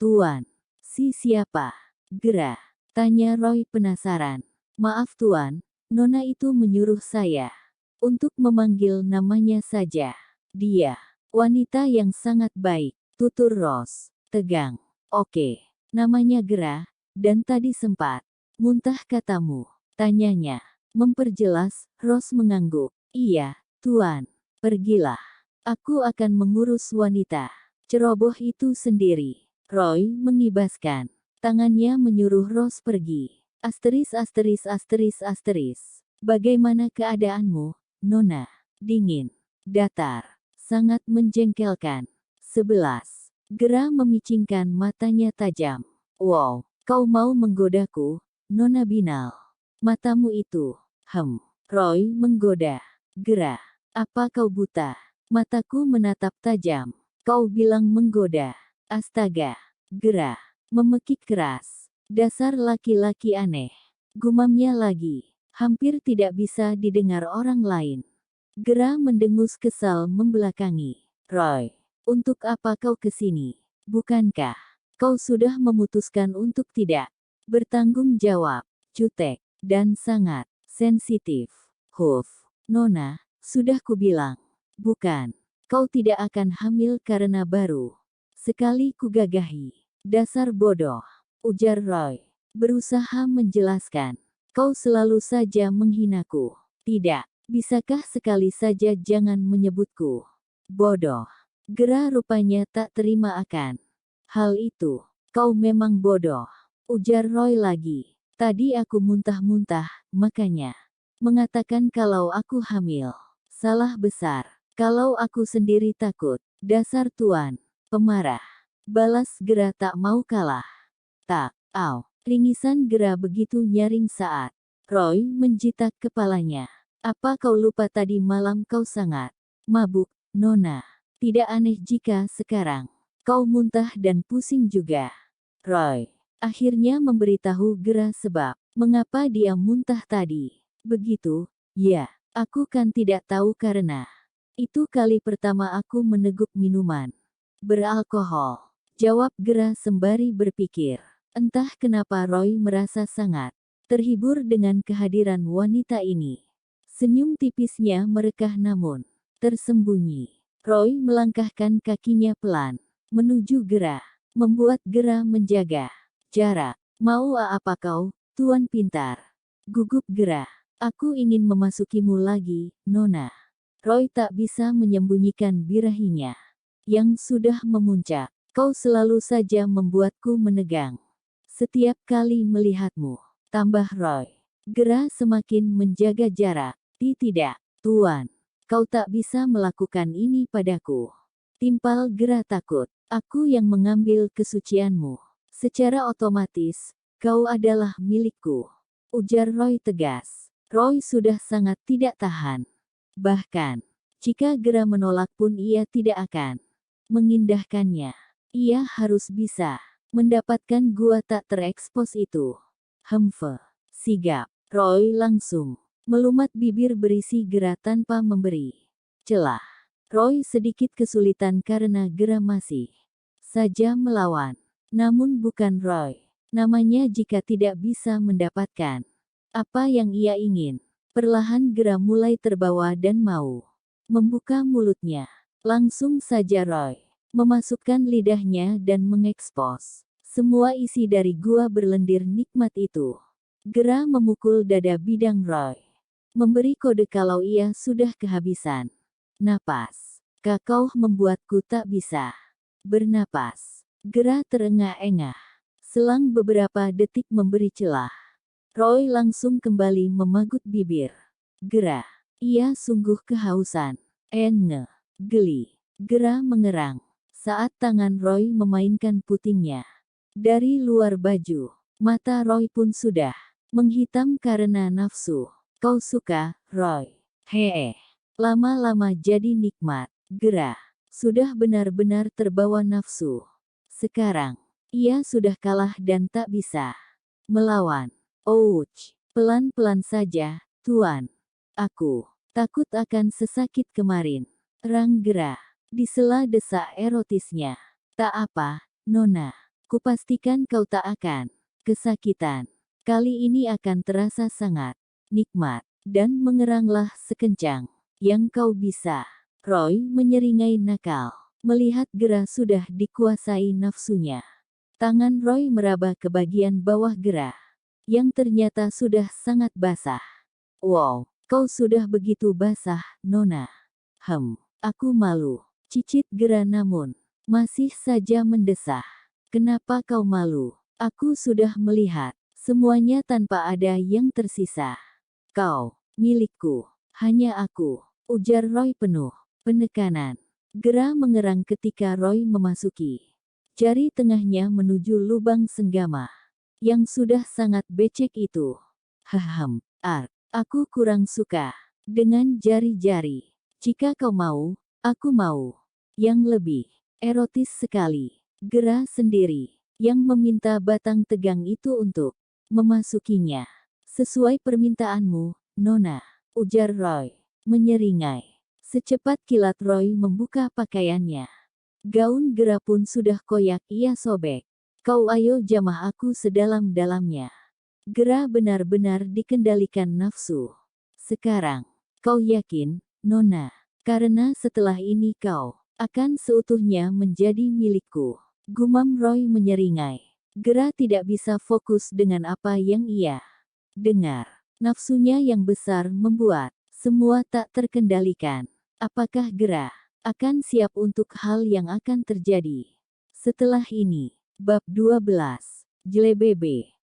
Tuan, si siapa? Gerah, tanya Roy penasaran. Maaf Tuan, Nona itu menyuruh saya untuk memanggil namanya saja. Dia, wanita yang sangat baik, tutur Rose, tegang. Oke, namanya Gerah, dan tadi sempat muntah katamu, tanyanya. Memperjelas, Rose mengangguk. Iya, Tuan, pergilah. Aku akan mengurus wanita ceroboh itu sendiri. Roy mengibaskan tangannya menyuruh Rose pergi. Asteris asteris asteris asteris. Bagaimana keadaanmu, Nona? Dingin, datar, sangat menjengkelkan. 11. Gerah memicingkan matanya tajam. Wow, kau mau menggodaku, Nona Binal? Matamu itu, Roy menggoda. Gerah, apa kau buta? Mataku menatap tajam. Kau bilang menggoda. Astaga. Gerah memekik keras. Dasar laki-laki aneh. Gumamnya lagi. Hampir tidak bisa didengar orang lain. Gerah mendengus kesal membelakangi Roy. Untuk apa kau kesini? Bukankah kau sudah memutuskan untuk tidak bertanggung jawab? Jutek dan sangat sensitif. Huff, Nona, sudah kubilang. Bukan. Kau tidak akan hamil karena baru sekali kugagahi. Dasar bodoh, ujar Roy. Berusaha menjelaskan. Kau selalu saja menghinaku. Tidak, bisakah sekali saja jangan menyebutku bodoh? Gera rupanya tak terima akan hal itu. Kau memang bodoh, ujar Roy lagi. Tadi aku muntah-muntah, makanya mengatakan kalau aku hamil. Salah besar. Kalau aku sendiri takut. Dasar tuan pemarah. Balas Gera tak mau kalah. Tak, ringisan Gera begitu nyaring saat Roy menjitak kepalanya. Apa kau lupa tadi malam kau sangat mabuk, Nona? Tidak aneh jika sekarang kau muntah dan pusing juga. Roy akhirnya memberitahu Gera sebab mengapa dia muntah tadi. Begitu, ya, aku kan tidak tahu karena itu kali pertama aku meneguk minuman beralkohol. Jawab Gera sembari berpikir. Entah kenapa Roy merasa sangat terhibur dengan kehadiran wanita ini. Senyum tipisnya merekah namun tersembunyi. Roy melangkahkan kakinya pelan menuju Gera, membuat Gera menjaga jarak. Mau apa kau, tuan pintar? Gugup Gera. Aku ingin memasukimu lagi, Nona. Roy tak bisa menyembunyikan birahinya yang sudah memuncak. Kau selalu saja membuatku menegang setiap kali melihatmu, tambah Roy. Gera semakin menjaga jarak. Tidak, tuan. Kau tak bisa melakukan ini padaku. Timpal Gera takut. Aku yang mengambil kesucianmu. Secara otomatis, kau adalah milikku. Ujar Roy tegas. Roy sudah sangat tidak tahan. Bahkan, jika Gera menolak pun ia tidak akan mengindahkannya. Ia harus bisa mendapatkan gua tak terekspos itu. Sigap. Roy langsung melumat bibir berisi Gera tanpa memberi celah. Roy sedikit kesulitan karena Gera masih saja melawan. Namun bukan Roy namanya jika tidak bisa mendapatkan apa yang ia ingin. Perlahan Gera mulai terbawa dan mau membuka mulutnya. Langsung saja Roy memasukkan lidahnya dan mengekspos semua isi dari gua berlendir nikmat itu. Gera memukul dada bidang Roy, memberi kode kalau ia sudah kehabisan napas. Kakau membuatku tak bisa bernapas. Gera terengah-engah. Selang beberapa detik memberi celah. Roy langsung kembali memagut bibir Gera. Ia sungguh kehausan. Geli. Gera mengerang saat tangan Roy memainkan putingnya dari luar baju. Mata Roy pun sudah menghitam karena nafsu. Kau suka, Roy? Hee. Lama-lama jadi nikmat. Gera sudah benar-benar terbawa nafsu. Sekarang, ia sudah kalah dan tak bisa melawan. Ouch. Pelan-pelan saja, tuan. Aku takut akan sesakit kemarin. Rang Gera. Disela desak erotisnya. Tak apa, Nona. Kupastikan kau tak akan kesakitan. Kali ini akan terasa sangat nikmat. Dan mengeranglah sekencang yang kau bisa. Roy menyeringai nakal. Melihat Gera sudah dikuasai nafsunya. Tangan Roy meraba ke bagian bawah Gera. Yang ternyata sudah sangat basah. Wow, kau sudah begitu basah, Nona. Aku malu. Cicit Gera namun masih saja mendesah. Kenapa kau malu? Aku sudah melihat semuanya tanpa ada yang tersisa. Kau milikku, hanya aku, ujar Roy penuh penekanan. Gera mengerang ketika Roy memasuki jari tengahnya menuju lubang senggama yang sudah sangat becek itu. Aku kurang suka dengan jari-jari. Jika kau mau, aku mau yang lebih erotis sekali. Gera sendiri yang meminta batang tegang itu untuk memasukinya. Sesuai permintaanmu, Nona, ujar Roy, menyeringai. Secepat kilat Roy membuka pakaiannya. Gaun Gera pun sudah koyak ia sobek. Kau ayo jamah aku sedalam-dalamnya. Gera benar-benar dikendalikan nafsu. Sekarang, kau yakin, Nona? Karena setelah ini kau akan seutuhnya menjadi milikku. Gumam Roy menyeringai. Gera tidak bisa fokus dengan apa yang ia dengar. Nafsunya yang besar membuat semua tak terkendalikan. Apakah Gera akan siap untuk hal yang akan terjadi setelah ini? Bab 12. Jlebebe.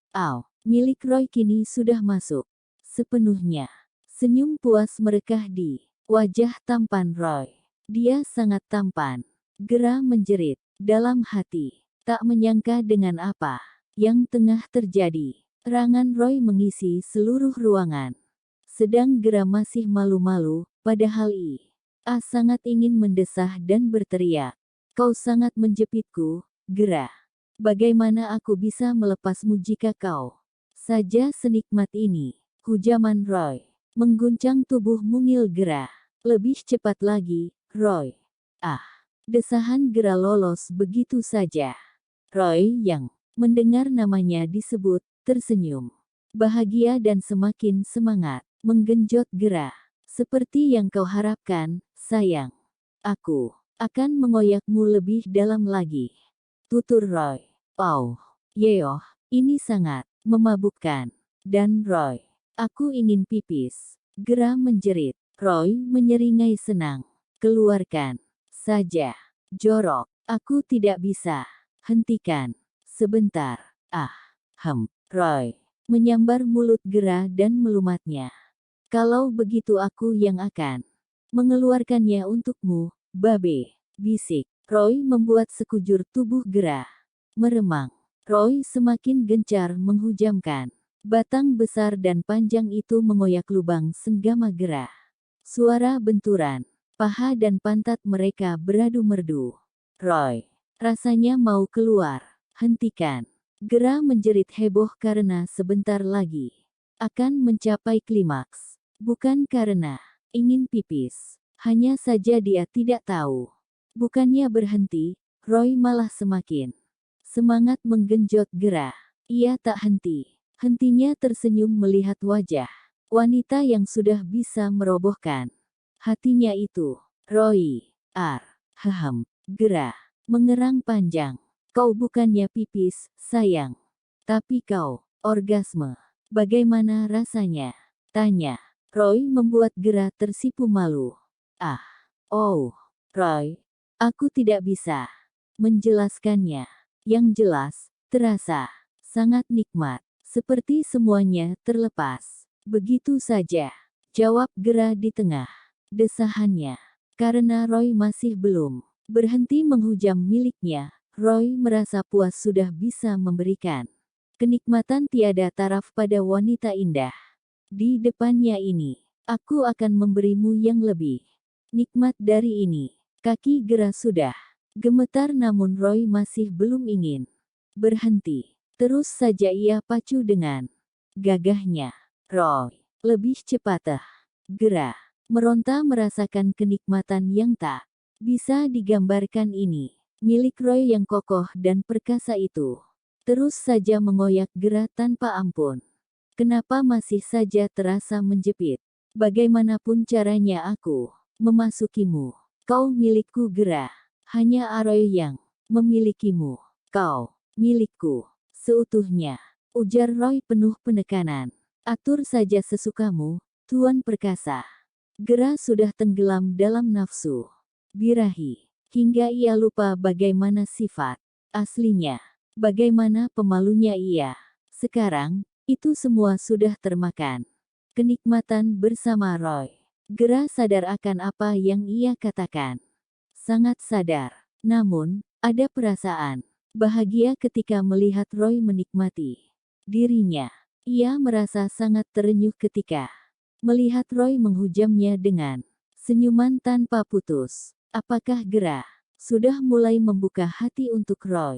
Milik Roy kini sudah masuk sepenuhnya. Senyum puas merekah di wajah tampan Roy. Dia sangat tampan. Gera menjerit dalam hati. Tak menyangka dengan apa yang tengah terjadi. Rangan Roy mengisi seluruh ruangan. Sedang Gera masih malu-malu, padahal sangat ingin mendesah dan berteriak. Kau sangat menjepitku, Gera. Bagaimana aku bisa melepasmu jika kau saja senikmat ini? Hujaman Roy mengguncang tubuh mungil Gera. Lebih cepat lagi, Roy. Desahan Gera lolos begitu saja. Roy yang mendengar namanya disebut, tersenyum. Bahagia dan semakin semangat, menggenjot Gera. Seperti yang kau harapkan, sayang. Aku akan mengoyakmu lebih dalam lagi. Tutur Roy. Yeoh, ini sangat memabukkan. Dan Roy, aku ingin pipis. Gera menjerit. Roy menyeringai senang. Keluarkan saja. Jorok. Aku tidak bisa. Hentikan. Sebentar. Roy menyambar mulut Gera dan melumatnya. Kalau begitu aku yang akan mengeluarkannya untukmu, babe. Bisik. Roy membuat sekujur tubuh Gera meremang. Roy semakin gencar menghujamkan. Batang besar dan panjang itu mengoyak lubang senggama Gera. Suara benturan paha dan pantat mereka beradu merdu. Roy rasanya mau keluar. Hentikan. Gera menjerit heboh karena sebentar lagi akan mencapai klimaks. Bukan karena ingin pipis. Hanya saja dia tidak tahu. Bukannya berhenti, Roy malah semakin semangat menggenjot Gera. Ia tak hentinya tersenyum melihat wajah wanita yang sudah bisa merobohkan hatinya itu. Roy. Gera mengerang panjang. Kau bukannya pipis, sayang. Tapi kau orgasme. Bagaimana rasanya? Tanya. Roy membuat Gera tersipu malu. Roy. Aku tidak bisa menjelaskannya. Yang jelas, terasa sangat nikmat. Seperti semuanya terlepas. Begitu saja. Jawab Gera di tengah desahannya. Karena Roy masih belum berhenti menghujam miliknya, Roy merasa puas sudah bisa memberikan kenikmatan tiada taraf pada wanita indah. Di depannya ini, aku akan memberimu yang lebih nikmat dari ini. Kaki Gera sudah gemetar namun Roy masih belum ingin berhenti. Terus saja ia pacu dengan gagahnya. Roy, lebih cepat. Gera meronta merasakan kenikmatan yang tak bisa digambarkan ini. Milik Roy yang kokoh dan perkasa itu terus saja mengoyak Gera tanpa ampun. Kenapa masih saja terasa menjepit? Bagaimanapun caranya aku memasukimu. Kau milikku Gera. Hanya Roy yang memilikimu. Kau milikku seutuhnya. Ujar Roy penuh penekanan. Atur saja sesukamu, Tuan Perkasa. Gera sudah tenggelam dalam nafsu birahi. Hingga ia lupa bagaimana sifat aslinya. Bagaimana pemalunya ia. Sekarang, itu semua sudah termakan kenikmatan bersama Roy. Gera sadar akan apa yang ia katakan. Sangat sadar. Namun, ada perasaan bahagia ketika melihat Roy menikmati dirinya. Ia merasa sangat terenyuh ketika melihat Roy menghujamnya dengan senyuman tanpa putus. Apakah Gera sudah mulai membuka hati untuk Roy?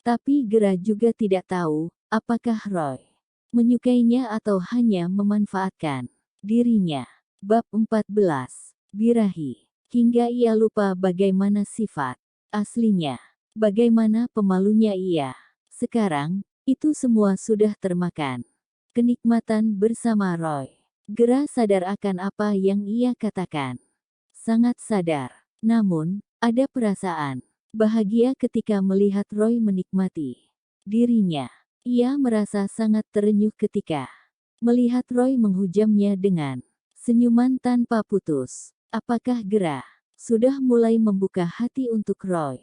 Tapi Gera juga tidak tahu, apakah Roy menyukainya atau hanya memanfaatkan dirinya. Bab 14. Birahi. Hingga ia lupa bagaimana sifat Aslinya, bagaimana pemalunya ia. Sekarang, itu semua sudah termakan. Kenikmatan bersama Roy. Gera sadar akan apa yang ia katakan. Sangat sadar. Namun, ada perasaan bahagia ketika melihat Roy menikmati dirinya. Ia merasa sangat terenyuh ketika melihat Roy menghujamnya dengan senyuman tanpa putus. Apakah Gera sudah mulai membuka hati untuk Roy?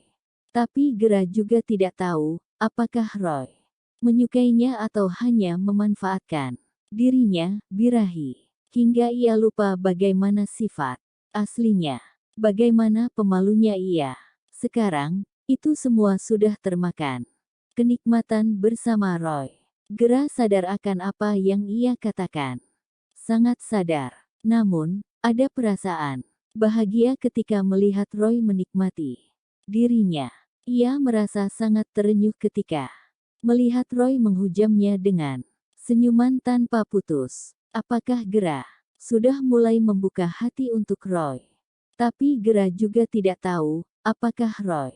Tapi Gera juga tidak tahu apakah Roy menyukainya atau hanya memanfaatkan dirinya, birahi. Hingga ia lupa bagaimana sifat aslinya. Bagaimana pemalunya ia. Sekarang, itu semua sudah termakan. Kenikmatan bersama Roy. Gera sadar akan apa yang ia katakan. Sangat sadar. Namun, ada perasaan bahagia ketika melihat Roy menikmati dirinya. Ia merasa sangat terenyuh ketika melihat Roy menghujamnya dengan senyuman tanpa putus. Apakah Gera sudah mulai membuka hati untuk Roy? Tapi Gera juga tidak tahu apakah Roy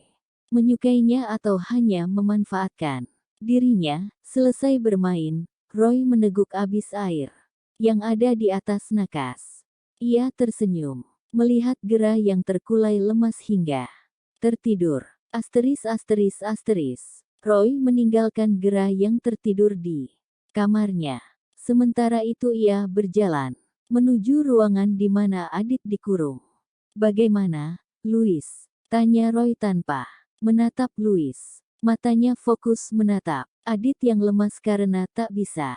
menyukainya atau hanya memanfaatkan dirinya. Selesai bermain, Roy meneguk abis air yang ada di atas nakas. Ia tersenyum melihat Gera yang terkulai lemas hingga tertidur. Asteris asteris asteris. Roy meninggalkan Gera yang tertidur di kamarnya. Sementara itu ia berjalan menuju ruangan di mana Adit dikurung. Bagaimana, Louis? Tanya Roy tanpa menatap Louis. Matanya fokus menatap Adit yang lemas karena tak bisa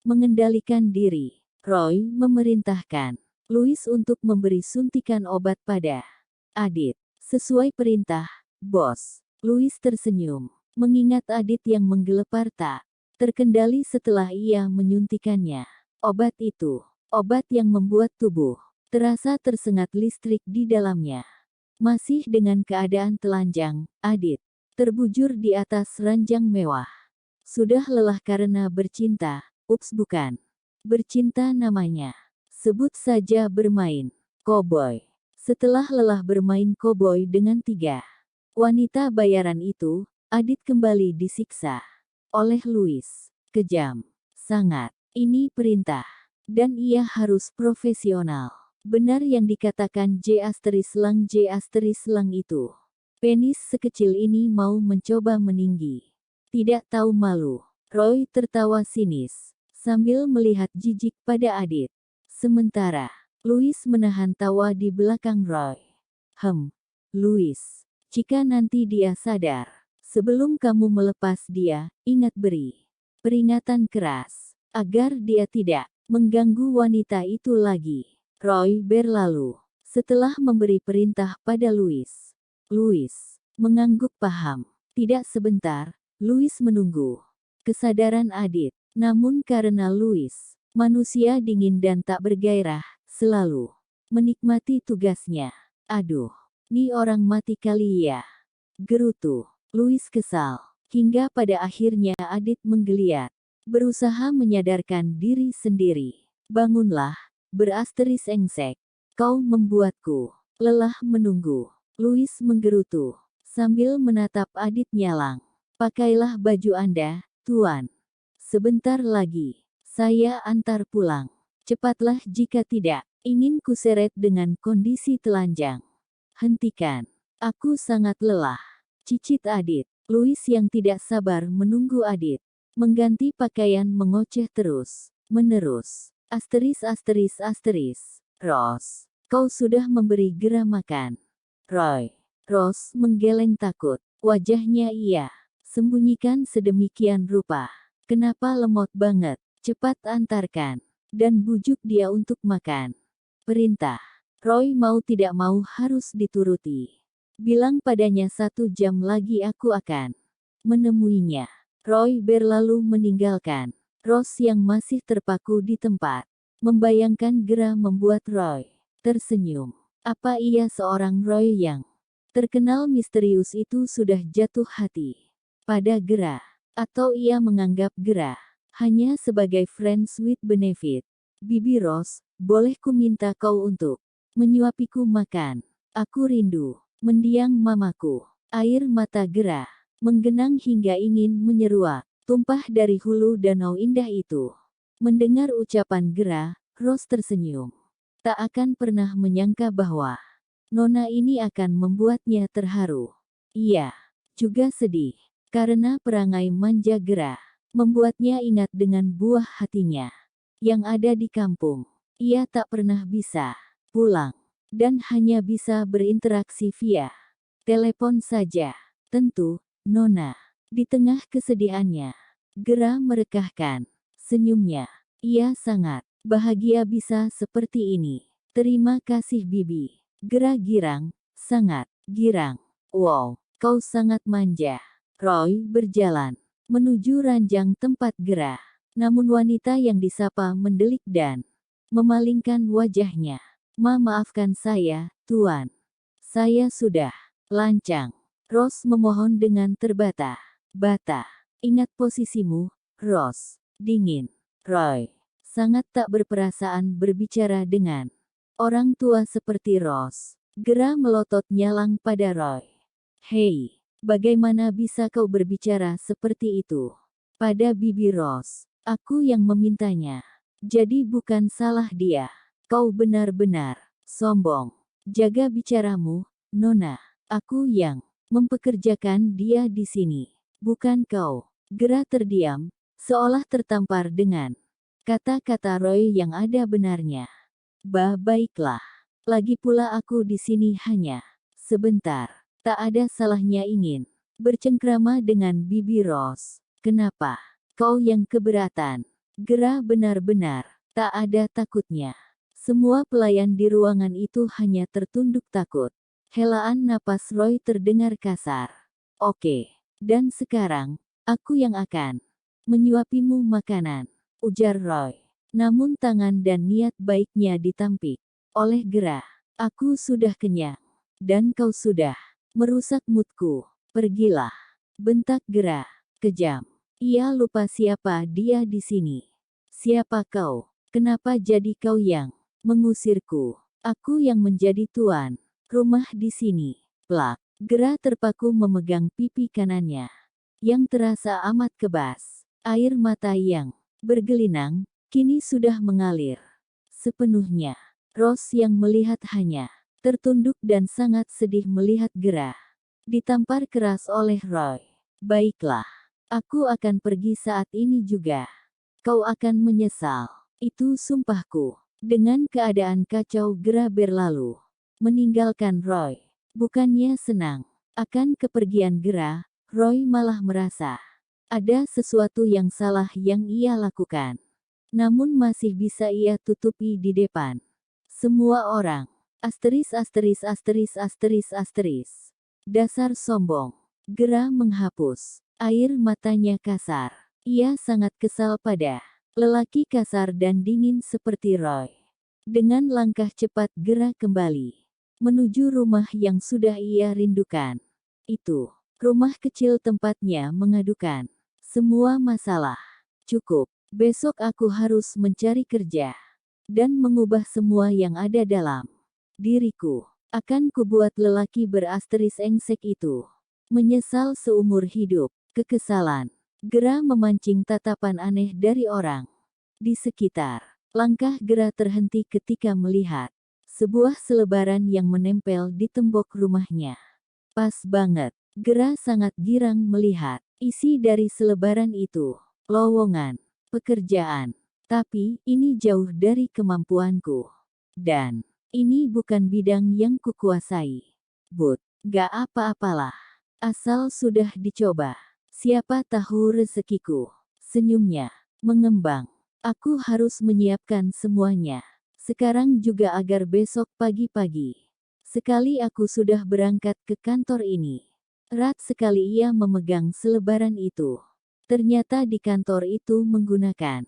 mengendalikan diri. Roy memerintahkan Louis untuk memberi suntikan obat pada Adit. Sesuai perintah, bos. Louis tersenyum mengingat Adit yang menggelepar tak terkendali setelah ia menyuntikannya. Obat itu, obat yang membuat tubuh terasa tersengat listrik di dalamnya. Masih dengan keadaan telanjang, Adit terbujur di atas ranjang mewah. Sudah lelah karena bercinta, ups bukan. Bercinta namanya. Sebut saja bermain koboi. Setelah lelah bermain koboi dengan 3 wanita bayaran itu, Adit kembali disiksa oleh Louis. Kejam. Sangat. Ini perintah. Dan ia harus profesional. Benar yang dikatakan J asteris lang itu. Penis sekecil ini mau mencoba meninggi. Tidak tahu malu. Roy tertawa sinis sambil melihat jijik pada Adit. Sementara, Louis menahan tawa di belakang Roy. Louis. Jika nanti dia sadar, sebelum kamu melepas dia, ingat beri peringatan keras, agar dia tidak mengganggu wanita itu lagi. Roy berlalu, setelah memberi perintah pada Louis. Louis mengangguk paham. Tidak sebentar, Louis menunggu kesadaran Adit. Namun karena Louis, manusia dingin dan tak bergairah, selalu menikmati tugasnya. Aduh, nih orang mati kali ya. Gerutu. Louis kesal. Hingga pada akhirnya Adit menggeliat. Berusaha menyadarkan diri sendiri. Bangunlah, berasteris engsek. Kau membuatku lelah menunggu. Louis menggerutu. Sambil menatap Adit nyalang. Pakailah baju Anda, Tuan. Sebentar lagi, saya antar pulang. Cepatlah jika tidak, ingin kuseret dengan kondisi telanjang. Hentikan. Aku sangat lelah. Cicit Adit. Louis yang tidak sabar menunggu Adit mengganti pakaian mengoceh terus menerus. Asteris asteris asteris. Ross, kau sudah memberi Gera makan. Roy. Ross menggeleng takut. Wajahnya ia sembunyikan sedemikian rupa. Kenapa lemot banget? Cepat antarkan dan bujuk dia untuk makan. Perintah. Roy mau tidak mau harus dituruti. Bilang padanya 1 jam lagi aku akan menemuinya. Roy berlalu meninggalkan Ross yang masih terpaku di tempat. Membayangkan Gera membuat Roy tersenyum. Apa ia seorang Roy yang terkenal misterius itu sudah jatuh hati pada Gera? Atau ia menganggap Gera hanya sebagai friends with benefit? Bibi Ross, boleh ku minta kau untuk menyuapiku makan? Aku rindu mendiang mamaku. Air mata Gera menggenang hingga ingin menyeruak, tumpah dari hulu danau indah itu. Mendengar ucapan Gera, Rose tersenyum. Tak akan pernah menyangka bahwa nona ini akan membuatnya terharu. Iya, juga sedih, karena perangai manja Gera membuatnya ingat dengan buah hatinya yang ada di kampung. Ia tak pernah bisa pulang dan hanya bisa berinteraksi via telepon saja. Tentu, Nona, di tengah kesedihannya, Gera merekahkan senyumnya. Ia sangat bahagia bisa seperti ini. Terima kasih Bibi. Gera girang, sangat girang. Wow, kau sangat manja. Roy berjalan menuju ranjang tempat Gera. Namun wanita yang disapa mendelik dan memalingkan wajahnya. Maafkan saya, Tuan. Saya sudah lancang. Rose memohon dengan terbata-bata. Ingat posisimu, Rose. Dingin. Roy sangat tak berperasaan berbicara dengan orang tua seperti Rose. Gera melotot nyalang pada Roy. Hei, bagaimana bisa kau berbicara seperti itu pada Bibi Rose? Aku yang memintanya. Jadi bukan salah dia. Kau benar-benar sombong. Jaga bicaramu, Nona. Aku yang mempekerjakan dia di sini, bukan kau. Gera terdiam, seolah tertampar dengan kata-kata Roy yang ada benarnya. Baiklah. Lagi pula aku di sini hanya sebentar. Tak ada salahnya ingin bercengkrama dengan Bibi Rose. Kenapa? Kau yang keberatan. Gera benar-benar tak ada takutnya. Semua pelayan di ruangan itu hanya tertunduk takut. Helaan napas Roy terdengar kasar. Oke, dan sekarang, aku yang akan menyuapimu makanan, ujar Roy. Namun tangan dan niat baiknya ditampik oleh Gera. Aku sudah kenyang, dan kau sudah merusak moodku. Pergilah, bentak Gera, kejam. Ia lupa siapa dia di sini. Siapa kau? Kenapa jadi kau yang mengusirku? Aku yang menjadi tuan rumah di sini. Plak. Gera terpaku memegang pipi kanannya, yang terasa amat kebas. Air mata yang bergelinang, kini sudah mengalir sepenuhnya. Rose yang melihat hanya tertunduk dan sangat sedih melihat Gera ditampar keras oleh Roy. Baiklah, aku akan pergi saat ini juga. Kau akan menyesal. Itu sumpahku. Dengan keadaan kacau Gera berlalu meninggalkan Roy. Bukannya senang akan kepergian Gera, Roy malah merasa ada sesuatu yang salah yang ia lakukan. Namun masih bisa ia tutupi di depan semua orang. Asteris asteris asteris asteris asteris. Dasar sombong. Gera menghapus air matanya kasar. Ia sangat kesal pada lelaki kasar dan dingin seperti Roy. Dengan langkah cepat Gera kembali menuju rumah yang sudah ia rindukan. Itu rumah kecil tempatnya mengadukan semua masalah. Cukup, besok aku harus mencari kerja dan mengubah semua yang ada dalam diriku. Akan kubuat lelaki berasteris engsek itu menyesal seumur hidup. Kekesalan Gera memancing tatapan aneh dari orang di sekitar. Langkah Gera terhenti ketika melihat sebuah selebaran yang menempel di tembok rumahnya. Pas banget. Gera sangat girang melihat isi dari selebaran itu. Lowongan pekerjaan. Tapi, ini jauh dari kemampuanku. Dan, ini bukan bidang yang kukuasai. But, gak apa-apalah. Asal sudah dicoba. Siapa tahu rezekiku. Senyumnya mengembang. Aku harus menyiapkan semuanya. Sekarang juga agar besok pagi-pagi. Sekali aku sudah berangkat ke kantor ini. Erat sekali ia memegang selebaran itu. Ternyata di kantor itu menggunakan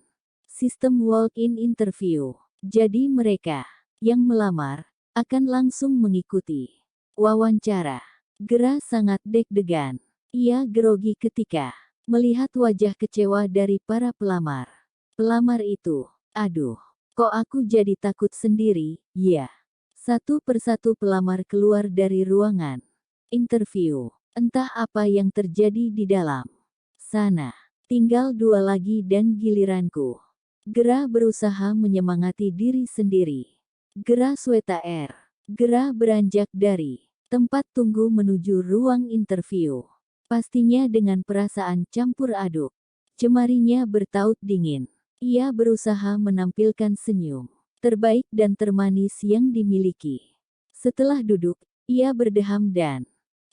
sistem walk-in interview. Jadi mereka yang melamar akan langsung mengikuti wawancara. Gera sangat deg-degan. Ia grogi ketika melihat wajah kecewa dari para pelamar. Pelamar itu, aduh. Kok aku jadi takut sendiri, ya. Satu persatu pelamar keluar dari ruangan interview. Entah apa yang terjadi di dalam sana. Tinggal 2 lagi dan giliranku. Gera berusaha menyemangati diri sendiri. Gera Sweta R. Gera beranjak dari tempat tunggu menuju ruang interview. Pastinya dengan perasaan campur aduk. Jemarinya bertaut dingin. Ia berusaha menampilkan senyum terbaik dan termanis yang dimiliki. Setelah duduk, ia berdeham dan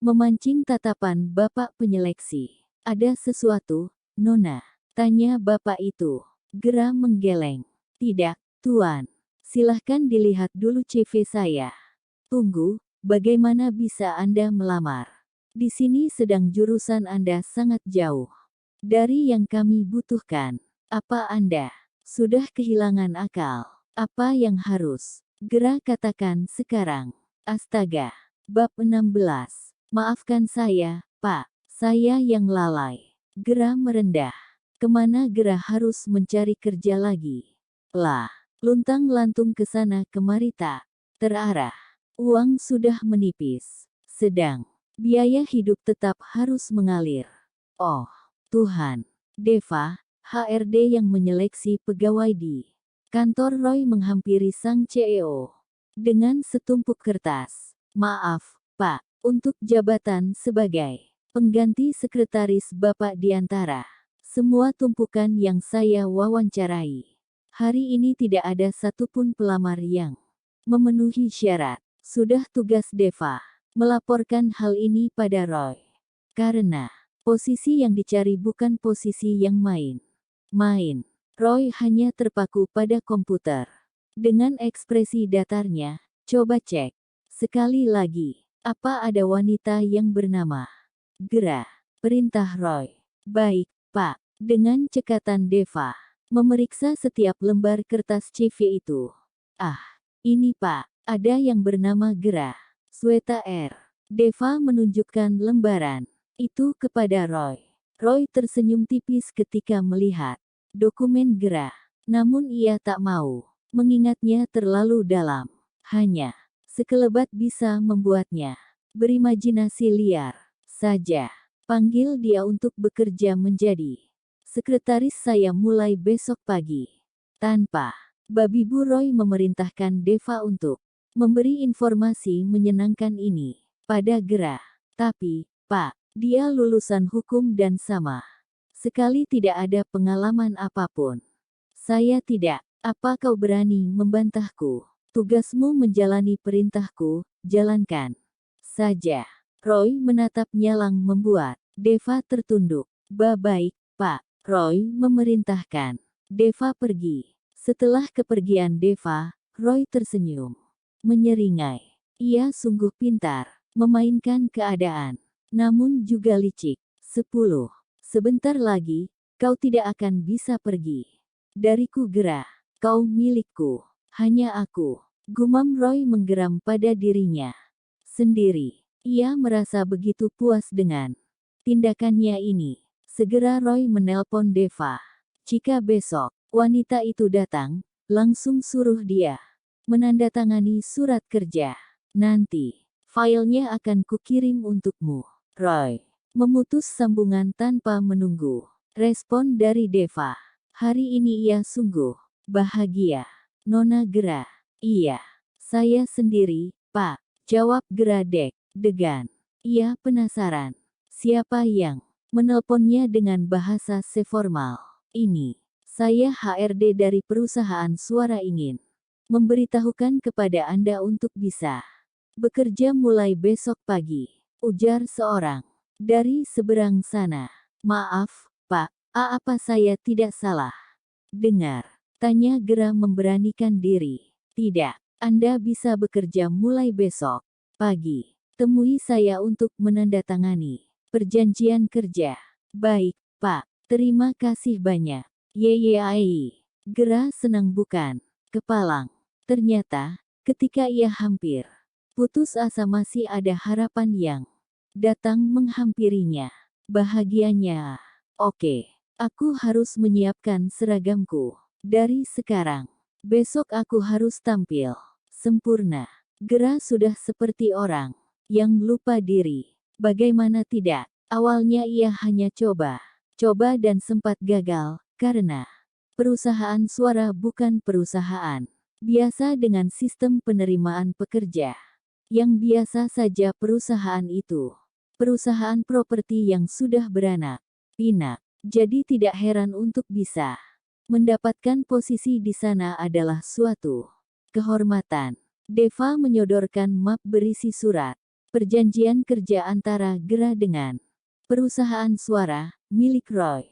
memancing tatapan bapak penyeleksi. Ada sesuatu, Nona? Tanya bapak itu. Gera menggeleng. Tidak, Tuan. Silahkan dilihat dulu CV saya. Tunggu, bagaimana bisa Anda melamar? Di sini sedang jurusan Anda sangat jauh dari yang kami butuhkan. Apa Anda sudah kehilangan akal? Apa yang harus Gera katakan sekarang? Astaga. Bab 16. Maafkan saya, Pak. Saya yang lalai. Gera merendah. Kemana Gera harus mencari kerja lagi? Lah, luntang-lantung ke sana kemari tak terarah. Uang sudah menipis. Sedang biaya hidup tetap harus mengalir. Oh, Tuhan. Deva, HRD yang menyeleksi pegawai di kantor Roy menghampiri sang CEO dengan setumpuk kertas. Maaf, Pak, untuk jabatan sebagai pengganti sekretaris Bapak di antara semua tumpukan yang saya wawancarai. Hari ini tidak ada satupun pelamar yang memenuhi syarat. Sudah tugas Deva melaporkan hal ini pada Roy. Karena posisi yang dicari bukan posisi yang main-main. Roy hanya terpaku pada komputer. Dengan ekspresi datarnya, coba cek. Sekali lagi, apa ada wanita yang bernama Gera? Perintah Roy. Baik, Pak. Dengan cekatan Deva memeriksa setiap lembar kertas CV itu. Ah, ini Pak, ada yang bernama Gera. Sweta R. Deva menunjukkan lembaran itu kepada Roy. Roy tersenyum tipis ketika melihat dokumen Gera. Namun ia tak mau mengingatnya terlalu dalam. Hanya sekelebat bisa membuatnya berimajinasi liar saja. Panggil dia untuk bekerja menjadi sekretaris saya mulai besok pagi. Tanpa babi Bu, Roy memerintahkan Deva untuk memberi informasi menyenangkan ini pada Gera. Tapi, Pak, dia lulusan hukum dan sama sekali tidak ada pengalaman apapun. Saya tidak. Apa kau berani membantahku? Tugasmu menjalani perintahku, jalankan saja. Roy menatap nyalang membuat Deva tertunduk. Baik, Pak. Roy memerintahkan Deva pergi. Setelah kepergian Deva, Roy tersenyum menyeringai. Ia sungguh pintar memainkan keadaan, namun juga licik. 10. Sebentar lagi, kau tidak akan bisa pergi dariku Gera. Kau milikku. Hanya aku. Gumam Roy menggeram pada dirinya sendiri. Ia merasa begitu puas dengan tindakannya ini. Segera Roy menelpon Deva. Jika besok wanita itu datang, langsung suruh dia menandatangani surat kerja. Nanti filenya akan kukirim untukmu. Roy memutus sambungan tanpa menunggu respon dari Deva. Hari ini ia sungguh bahagia. Nona Gera. Iya. Saya sendiri, Pak. Jawab Gera deg-degan. Ia penasaran. Siapa yang menelponnya dengan bahasa seformal ini? Saya HRD dari perusahaan Suara, ingin memberitahukan kepada Anda untuk bisa bekerja mulai besok pagi. Ujar seorang dari seberang sana. Maaf, Pak. Apa saya tidak salah dengar? Tanya Gera memberanikan diri. Tidak. Anda bisa bekerja mulai besok pagi. Temui saya untuk menandatangani perjanjian kerja. Baik, Pak. Terima kasih banyak. Yeay. Gera senang bukan kepalang. Ternyata, ketika ia hampir putus asa masih ada harapan yang datang menghampirinya. Bahagianya. Oke. Aku harus menyiapkan seragamku. Dari sekarang. Besok aku harus tampil sempurna. Gera sudah seperti orang yang lupa diri. Bagaimana tidak? Awalnya ia hanya coba dan sempat gagal, karena perusahaan suara bukan perusahaan biasa dengan sistem penerimaan pekerja. Yang biasa saja perusahaan itu. Perusahaan properti yang sudah beranak pinak. Jadi tidak heran untuk bisa mendapatkan posisi di sana adalah suatu kehormatan. Deva menyodorkan map berisi surat perjanjian kerja antara Gera dengan perusahaan suara milik Roy.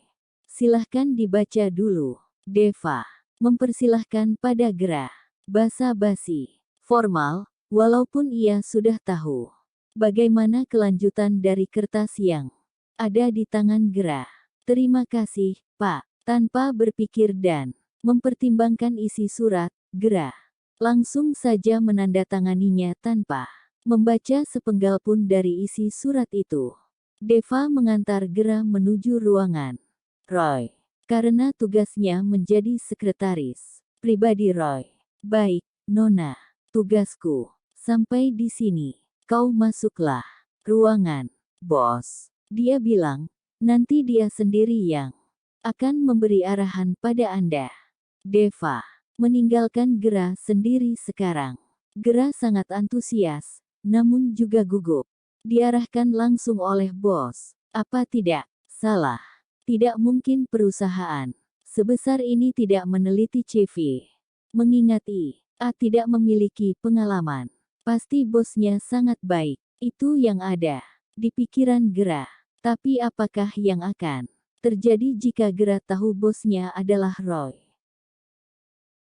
Silahkan dibaca dulu. Deva mempersilahkan pada Gera. Basa-basi, formal, walaupun ia sudah tahu bagaimana kelanjutan dari kertas yang ada di tangan Gera. Terima kasih, Pak. Tanpa berpikir dan mempertimbangkan isi surat, Gera langsung saja menandatanganinya tanpa membaca sepenggal pun dari isi surat itu. Deva mengantar Gera menuju ruangan Roy, karena tugasnya menjadi sekretaris pribadi Roy. Baik, Nona. Tugasku sampai di sini. Kau masuklah ruangan, bos. Dia bilang, nanti dia sendiri yang akan memberi arahan pada Anda. Deva meninggalkan Gera sendiri sekarang. Gera sangat antusias, namun juga gugup. Diarahkan langsung oleh bos. Apa tidak salah? Tidak mungkin perusahaan sebesar ini tidak meneliti CV. Mengingat IA tidak memiliki pengalaman. Pasti bosnya sangat baik. Itu yang ada di pikiran Gera. Tapi apakah yang akan terjadi jika Gera tahu bosnya adalah Roy?